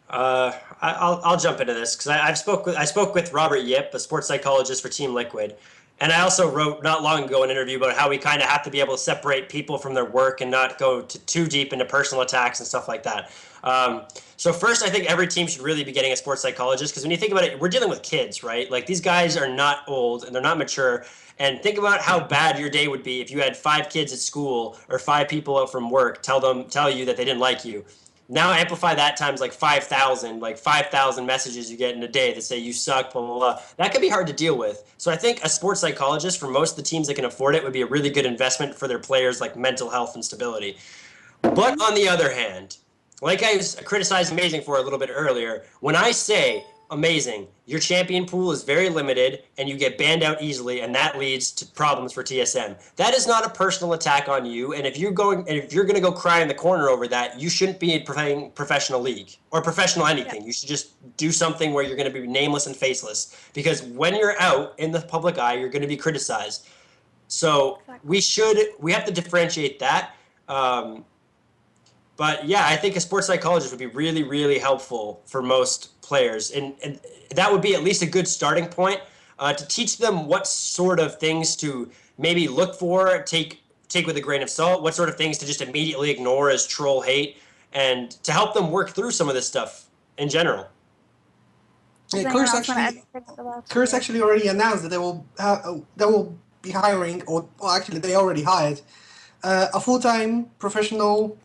I'll jump into this because I spoke with Robert Yip, a sports psychologist for Team Liquid, and I also wrote not long ago an interview about how we kind of have to be able to separate people from their work and not go too deep into personal attacks and stuff like that. So first, I think every team should really be getting a sports psychologist, because when you think about it, we're dealing with kids, right? Like, these guys are not old and they're not mature. And think about how bad your day would be if you had 5 kids at school or 5 people out from work tell you that they didn't like you. Now amplify that times like 5,000, like 5,000 messages you get in a day that say you suck, blah, blah, blah. That could be hard to deal with. So I think a sports psychologist for most of the teams that can afford it would be a really good investment for their players' like mental health and stability. But on the other hand, like I was criticizing Amazing for a little bit earlier, when I say Amazing, your champion pool is very limited and you get banned out easily, and that leads to problems for TSM. That is not a personal attack on you, and if you're going to go cry in the corner over that, you shouldn't be playing professional league or professional anything. You should just do something where you're going to be nameless and faceless, because when you're out in the public eye, you're going to be criticized. So we have to differentiate that. But yeah, I think a sports psychologist would be really, really helpful for most players. And that would be at least a good starting point to teach them what sort of things to maybe look for, take with a grain of salt, what sort of things to just immediately ignore as troll hate, and to help them work through some of this stuff in general. Yeah, Curse actually already announced that they will be hiring, or well, actually they already hired a full-time professional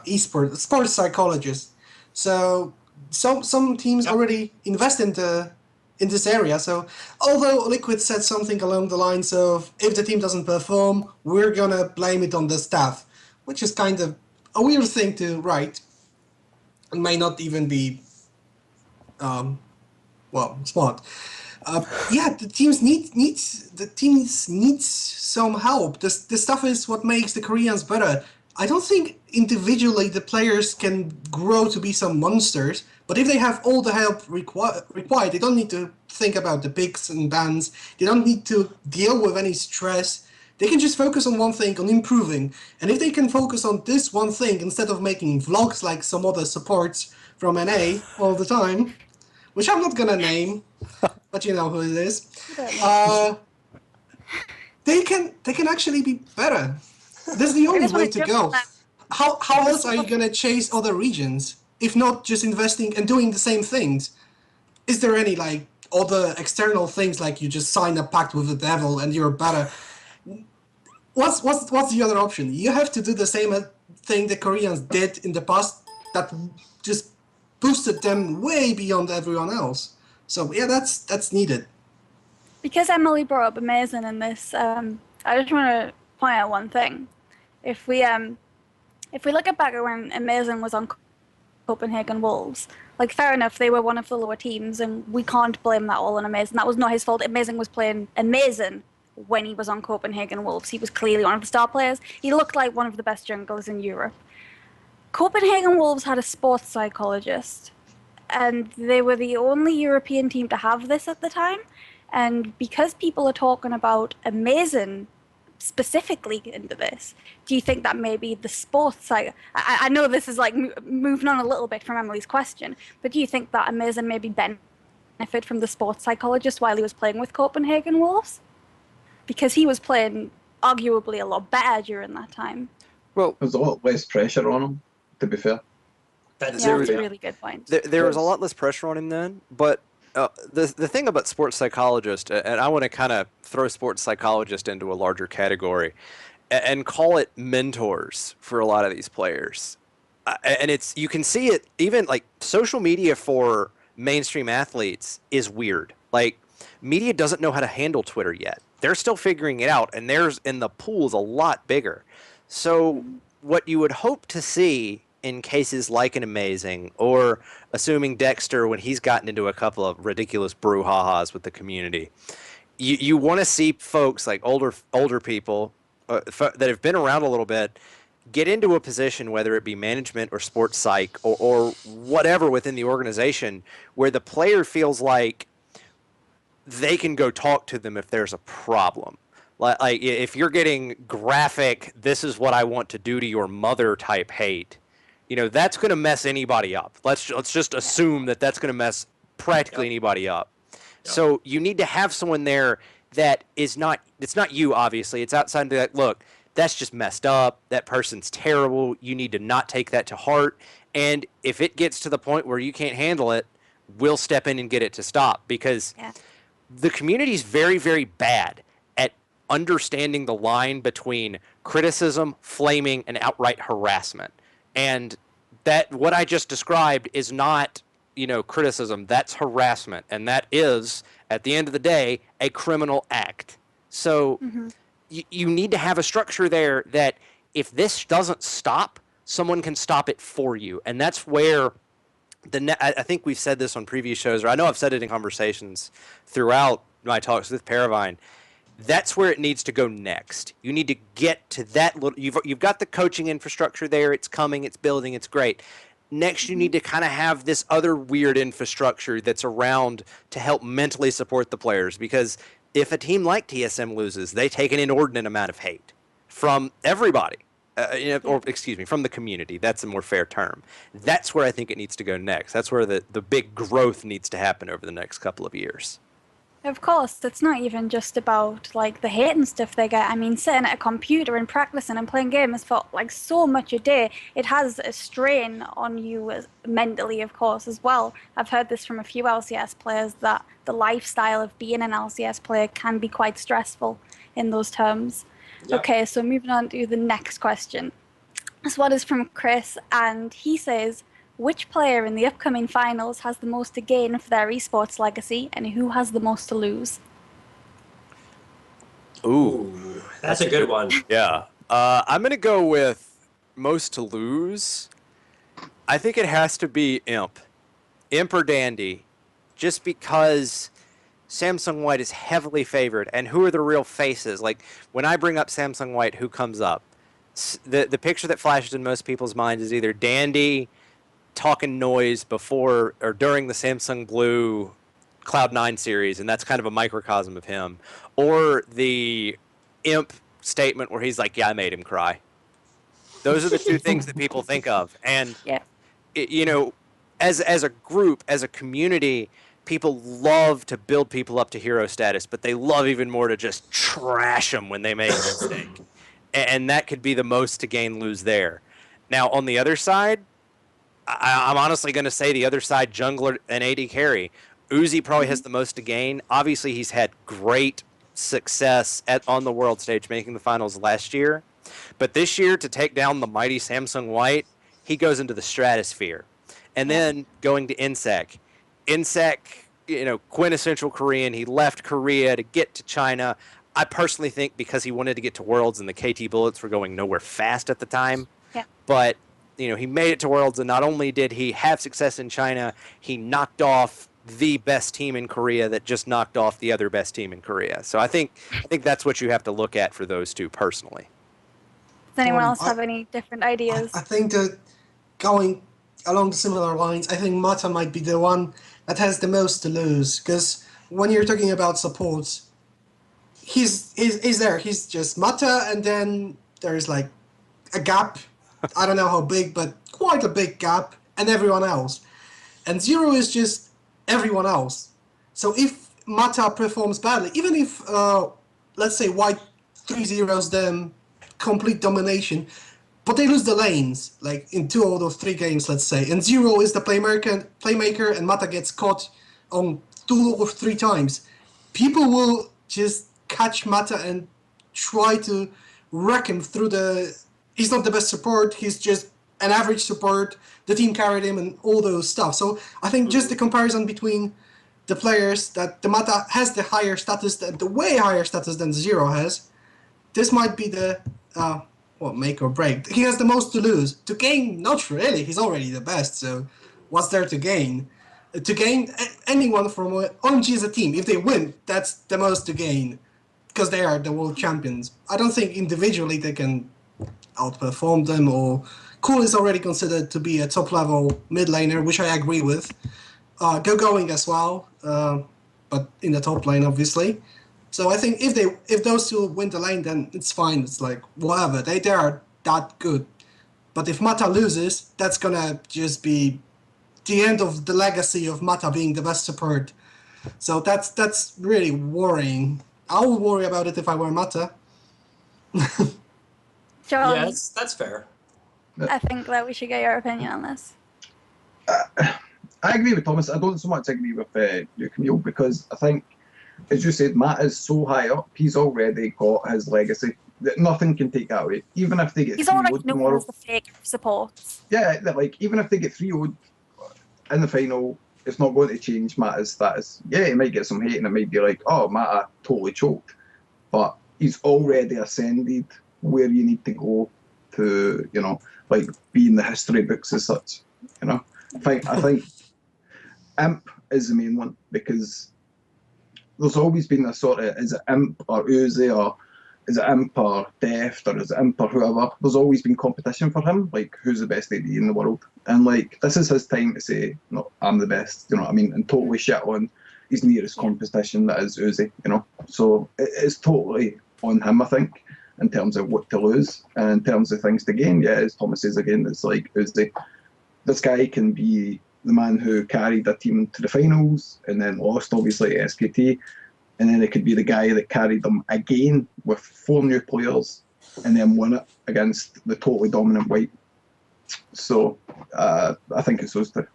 sports psychologist. So some teams already invest into in this area. So although Liquid said something along the lines of, if the team doesn't perform, we're gonna blame it on the staff, which is kind of a weird thing to write. It may not even be smart. The teams needs some help. This stuff is what makes the Koreans better. I don't think individually the players can grow to be some monsters, but if they have all the help required, they don't need to think about the picks and bans. They don't need to deal with any stress. They can just focus on one thing, on improving. And if they can focus on this one thing instead of making vlogs like some other supports from NA all the time, which I'm not gonna name, but you know who it is. They can actually be better. That's the only way to go. How else are you gonna chase other regions if not just investing and doing the same things? Is there any like other external things like you just sign a pact with the devil and you're better? What's the other option? You have to do the same thing the Koreans did in the past that just boosted them way beyond everyone else. So yeah, that's needed. Because Emily brought up Amazing in this, I just want to point out one thing. If we look at back at when Amazing was on Copenhagen Wolves, like fair enough, they were one of the lower teams, and we can't blame that all on Amazing. That was not his fault. Amazing was playing amazing when he was on Copenhagen Wolves. He was clearly one of the star players. He looked like one of the best junglers in Europe. Copenhagen Wolves had a sports psychologist, and they were the only European team to have this at the time. And because people are talking about Amazing specifically into this, do you think that maybe the sports side, I know this is like moving on a little bit from Emily's question, but do you think that Amazing maybe benefit from the sports psychologist while he was playing with Copenhagen Wolves? Because he was playing arguably a lot better during that time. Well, there's a lot less pressure on him, to be fair. That's a really good point. There was a lot less pressure on him then, but the thing about sports psychologist, and I want to kind of throw sports psychologist into a larger category and call it mentors for a lot of these players. And you can see it even like social media for mainstream athletes is weird. Like media doesn't know how to handle Twitter yet. They're still figuring it out, and the pool is a lot bigger. So what you would hope to see in cases like an Amazing, or assuming Dexter when he's gotten into a couple of ridiculous brouhahas with the community, you want to see folks like older people that have been around a little bit get into a position, whether it be management or sports psych or whatever within the organization, where the player feels like they can go talk to them if there's a problem. Like if you're getting graphic, this is what I want to do to your mother type hate, that's going to mess anybody up. Let's just assume that that's going to mess practically anybody up. Yep. So you need to have someone there that it's not you, obviously. It's outside and be like, look, that's just messed up. That person's terrible. You need to not take that to heart. And if it gets to the point where you can't handle it, we'll step in and get it to stop, because the community is very, very bad at understanding the line between criticism, flaming, and outright harassment. And that what I just described is not, criticism. That's harassment, and that is, at the end of the day, a criminal act. So you need to have a structure there that if this doesn't stop, someone can stop it for you, and that's where I think we've said this on previous shows, or I know I've said it in conversations throughout my talks with Paravine. That's where it needs to go next. You need to get to that little. You've got the coaching infrastructure there. It's coming. It's building. It's great. Next, you need to kind of have this other weird infrastructure that's around to help mentally support the players. Because if a team like TSM loses, they take an inordinate amount of hate from everybody, from the community. That's a more fair term. That's where I think it needs to go next. That's where the big growth needs to happen over the next couple of years. Of course, it's not even just about like the hate and stuff they get. I mean, sitting at a computer and practicing and playing games for like so much a day, it has a strain on you mentally, of course, as well. I've heard this from a few LCS players that the lifestyle of being an LCS player can be quite stressful in those terms. Yep. Okay, so moving on to the next question. This one is from Chris, and he says, which player in the upcoming finals has the most to gain for their esports legacy, and who has the most to lose? Ooh, that's a good one. Yeah. I'm going to go with most to lose. I think it has to be Imp. Imp or Dandy. Just because Samsung White is heavily favored. And who are the real faces? Like, when I bring up Samsung White, who comes up? The picture that flashes in most people's minds is either Dandy talking noise before or during the Samsung Blue Cloud9 series, and that's kind of a microcosm of him, or the Imp statement where he's like, yeah, I made him cry. Those are the two things that people think of. And, as a group, as a community, people love to build people up to hero status, but they love even more to just trash them when they make a mistake. And that could be the most to gain lose there. Now, on the other side, I'm honestly going to say the other side, jungler and AD carry. Uzi probably has the most to gain. Obviously, he's had great success on the world stage, making the finals last year. But this year, to take down the mighty Samsung White, he goes into the stratosphere. And then going to Insec. Insec, quintessential Korean. He left Korea to get to China. I personally think because he wanted to get to Worlds and the KT Bullets were going nowhere fast at the time. Yeah. But he made it to Worlds, and not only did he have success in China, he knocked off the best team in Korea that just knocked off the other best team in Korea. So I think that's what you have to look at for those two personally. Does anyone else have any different ideas? I think that going along similar lines, I think Mata might be the one that has the most to lose, because when you're talking about supports, he's there. He's just Mata, and then there's like a gap. I don't know how big, but quite a big gap, and everyone else. And Zero is just everyone else. So if Mata performs badly, even if, let's say, White 3-0s them, complete domination, but they lose the lanes, like in 2 out of 3 games, let's say, and Zero is the playmaker, and Mata gets caught on 2 or 3 times, people will just catch Mata and try to wreck him through the... He's not the best support, he's just an average support, the team carried him and all those stuff. So I think just the comparison between the players, that the Mata has the higher status, the way higher status than Zero has, this might be the make or break. He has the most to lose. To gain, not really, he's already the best, so what's there to gain? To gain anyone from OMG as a team, if they win, that's the most to gain, because they are the world champions. I don't think individually they can outperform them, or Cool is already considered to be a top-level mid laner, which I agree with. Going as well, but in the top lane, obviously. So I think if those two win the lane, then it's fine. It's like, whatever, they are that good. But if Mata loses, that's gonna just be the end of the legacy of Mata being the best support. So that's really worrying. I would worry about it if I were Mata. John, Yeah, that's fair. I think that we should get your opinion on this. I agree with Thomas. I don't so much agree with you, Camille, because I think, as you said, Matt is so high up, he's already got his legacy Nothing can take that away. Even if they get He's 3 already wood known tomorrow. as the fake supports. Yeah, like even if they get 3 wood in the final, it's not going to change Mata's status. Yeah, he might get some hate and it might be like, oh, Mata totally choked. But he's already ascended where you need to go to, like be in the history books as such. I think Imp is the main one because there's always been a sort of, is it Imp or Uzi or is it Imp or Deft or is it Imp or whoever? There's always been competition for him, like who's the best AD in the world. And like this is his time to say, no, I'm the best, you know what I mean? And totally shit on his nearest competition, that is Uzi, So it's totally on him, I think, in terms of what to lose. And in terms of things to gain, yeah, as Thomas says again, it's like Uzi. This guy can be the man who carried a team to the finals and then lost, obviously, to SKT. And then it could be the guy that carried them again with 4 new players and then won it against the totally dominant white. So I think it's those 2.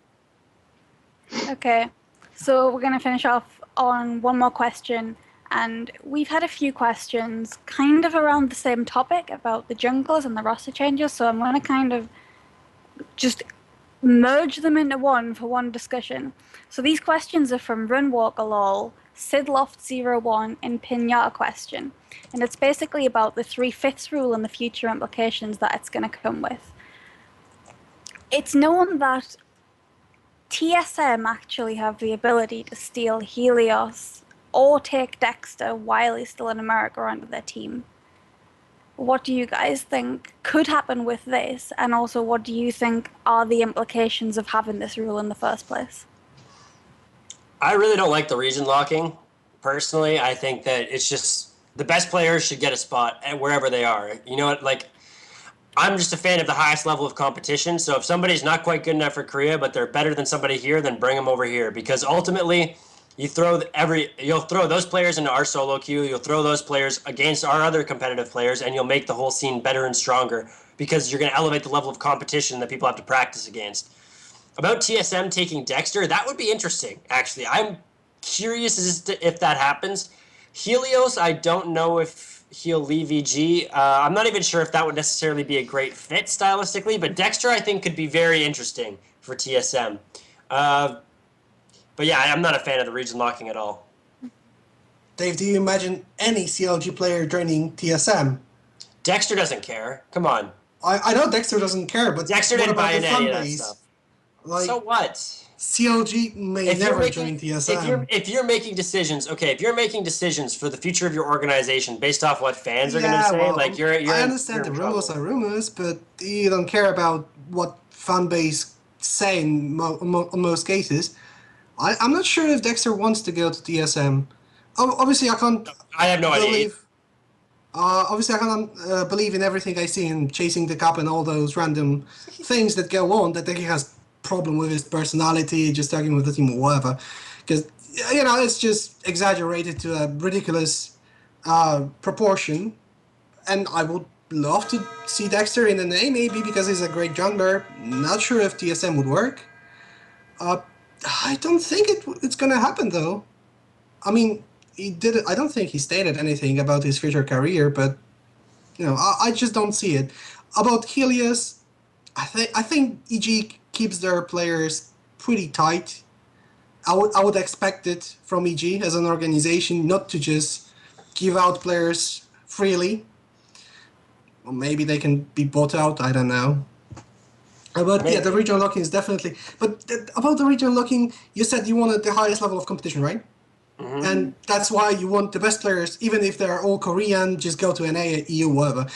Okay, so we're going to finish off on one more question. And we've had a few questions kind of around the same topic about the junglers and the roster changes. So I'm going to kind of just merge them into one for one discussion. So these questions are from Runwalker Sidloft01, and Pinata Question. And it's basically about the 3/5 rule and the future implications that it's going to come with. It's known that TSM actually have the ability to steal Helios or take Dexter while he's still in America onto their team. What do you guys think could happen with this? And also, what do you think are the implications of having this rule in the first place? I really don't like the region locking. Personally, I think that it's just the best players should get a spot at wherever they are. You know what? Like, I'm just a fan of the highest level of competition. So if somebody's not quite good enough for Korea, but they're better than somebody here, then bring them over here. Because ultimately, you'll throw those players into our solo queue. You'll throw those players against our other competitive players, and you'll make the whole scene better and stronger because you're going to elevate the level of competition that people have to practice against. About TSM taking Dexter, that would be interesting, actually. I'm curious as to if that happens. Helios, I don't know if he'll leave EG. I'm not even sure if that would necessarily be a great fit stylistically, but Dexter, I think, could be very interesting for TSM. But yeah, I'm not a fan of the region locking at all. Dave, do you imagine any CLG player joining TSM? Dexter doesn't care. Come on. I know Dexter doesn't care, but Dexter what didn't about buy the into fan any of that base? stuff. Like, So what? CLG may never join TSM. If you're making decisions, okay, if you're making decisions for the future of your organization based off what fans are going to say, well, like I understand the rumors are rumors, but you don't care about what fan base say in most cases. I'm not sure if Dexter wants to go to TSM. Obviously, I can't. I have no idea. believe. Obviously, I can't believe in everything I see in chasing the cup and all those random things that go on. That he has problem with his personality, just talking with the team or whatever. Because it's just exaggerated to a ridiculous proportion. And I would love to see Dexter in an A, maybe because he's a great jungler. Not sure if TSM would work. I don't think it's gonna happen though. I mean, I don't think he stated anything about his future career, but I just don't see it. About Helios, I think EG keeps their players pretty tight. I would expect it from EG as an organization not to just give out players freely. Or maybe they can be bought out. I don't know. But yeah, the regional locking is definitely. But about the regional locking, you said you wanted the highest level of competition, right? Mm-hmm. And that's why you want the best players, even if they're all Korean, just go to NA, EU, whatever.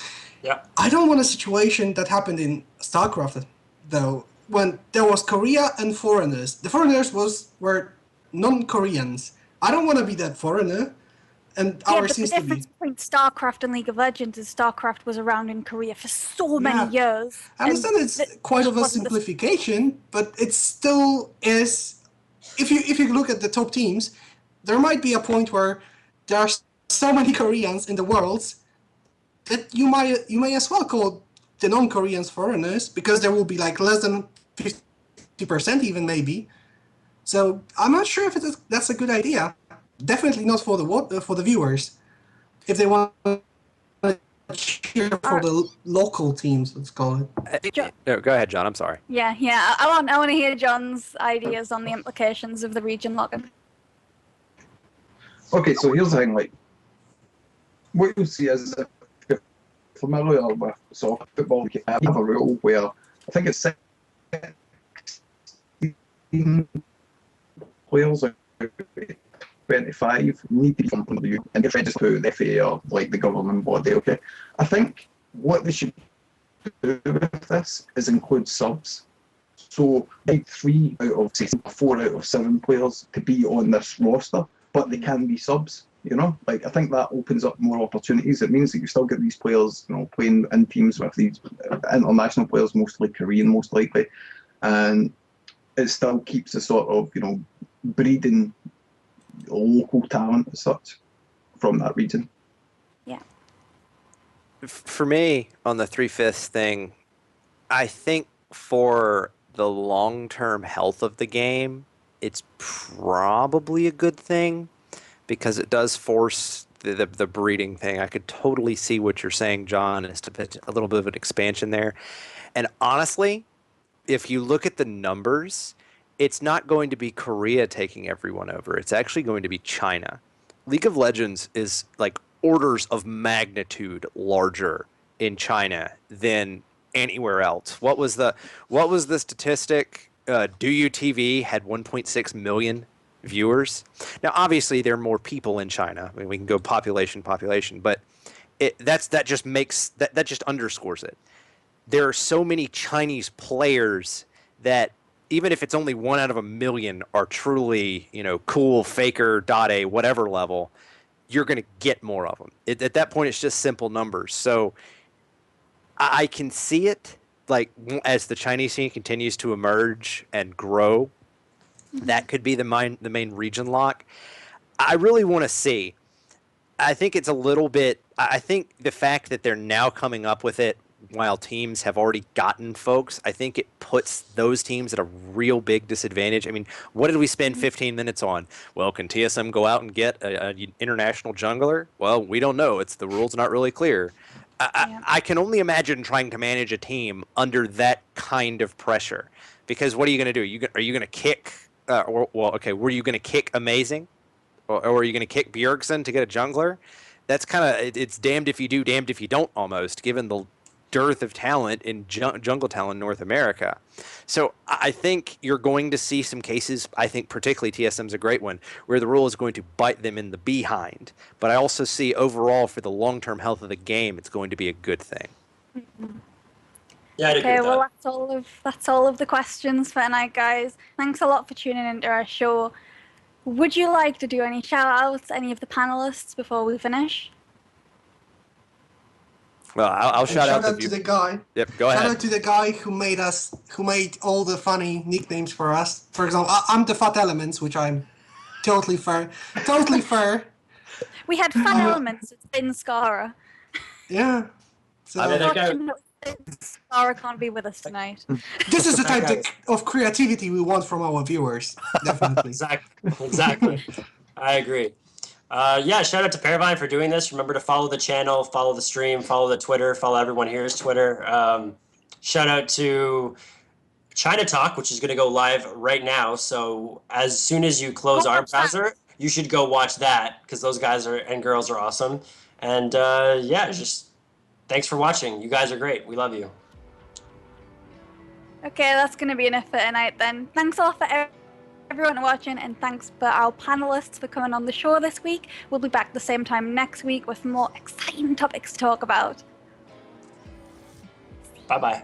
Yeah. I don't want a situation that happened in StarCraft, though, when there was Korea and foreigners. The foreigners were non-Koreans. I don't want to be that foreigner. And but the difference between StarCraft and League of Legends is StarCraft was around in Korea for so many years. I understand it's quite of a simplification, but it still is. If you look at the top teams, there might be a point where there are so many Koreans in the world that you may as well call the non-Koreans foreigners, because there will be like less than 50% even maybe. So I'm not sure if that's a good idea. Definitely not for the viewers. If they want to cheer for the local teams, let's call it. No, go ahead, John. I'm sorry. Yeah. I want to hear John's ideas on the implications of the region lock-in. Okay, so here's the thing, like, what you'll see is if you're familiar with soccer football, you have a rule where I think it's 16 players or 25 need to be from the and get registered to the FA or like the governing body, okay? I think what they should do with this is include subs. So like 3 out of 6, 4 out of 7 players to be on this roster, but they can be subs, you know? Like, I think that opens up more opportunities. It means that you still get these players, you know, playing in teams with these international players, mostly Korean, most likely. And it still keeps a sort of, you know, breeding local talent as such from that region. Yeah. For me, on the 3/5 thing, I think for the long-term health of the game, it's probably a good thing because it does force the breeding thing. I could totally see what you're saying, John, as to a little bit of an expansion there. And honestly, if you look at the numbers, it's not going to be Korea taking everyone over. It's actually going to be China. League of Legends is like orders of magnitude larger in China than anywhere else. What was the statistic? DouYuTV had 1.6 million viewers. Now, obviously, there are more people in China. I mean, we can go population, but that just underscores it. There are so many Chinese players that even if it's only 1 out of 1 million are truly, you know, cool, faker, .A, whatever level, you're going to get more of them. At that point, it's just simple numbers. So I can see it, like, as the Chinese scene continues to emerge and grow, that could be the main region lock. I really want to see. I think it's a little bit. I think the fact that they're now coming up with it while teams have already gotten folks, I think it puts those teams at a real big disadvantage. I mean, what did we spend 15 minutes on? Well, can TSM go out and get an international jungler? Well, we don't know. The rules not really clear. I can only imagine trying to manage a team under that kind of pressure. Because what are you going to do? Are you going to kick? Were you going to kick Amazing? Or are you going to kick Bjergsen to get a jungler? That's kind of, it's damned if you do, damned if you don't almost, given the dearth of talent in jungle talent in North America. So I think you're going to see some cases, I think particularly TSM's a great one, where the rule is going to bite them in the behind. But I also see overall for the long-term health of the game, it's going to be a good thing. Mm-hmm. Yeah, I'd agree Okay, with well, that. that's all of the questions for tonight, guys. Thanks a lot for tuning into our show. Would you like to do any shout-outs to any of the panelists before we finish? Well, I'll shout out to the guy. Yep, go ahead. Shout out to the guy who made all the funny nicknames for us. For example, I'm the Fat Elements, which I'm totally fair. Totally fair. We had fun elements. It's Thin Scara. Yeah. So I mean, that guy, Scara can't be with us tonight. this is the type of creativity we want from our viewers. Definitely. Exactly. I agree. Yeah, shout out to Paravine for doing this. Remember to follow the channel, follow the stream, follow the Twitter, follow everyone here's Twitter. Shout out to China Talk, which is going to go live right now. So as soon as you close our browser, you should go watch that because those guys and girls are awesome. And yeah, just thanks for watching. You guys are great. We love you. Okay, that's going to be enough for tonight then. Thanks all for everyone watching, and thanks for our panelists for coming on the show this week. We'll be back the same time next week with more exciting topics to talk about. Bye-bye.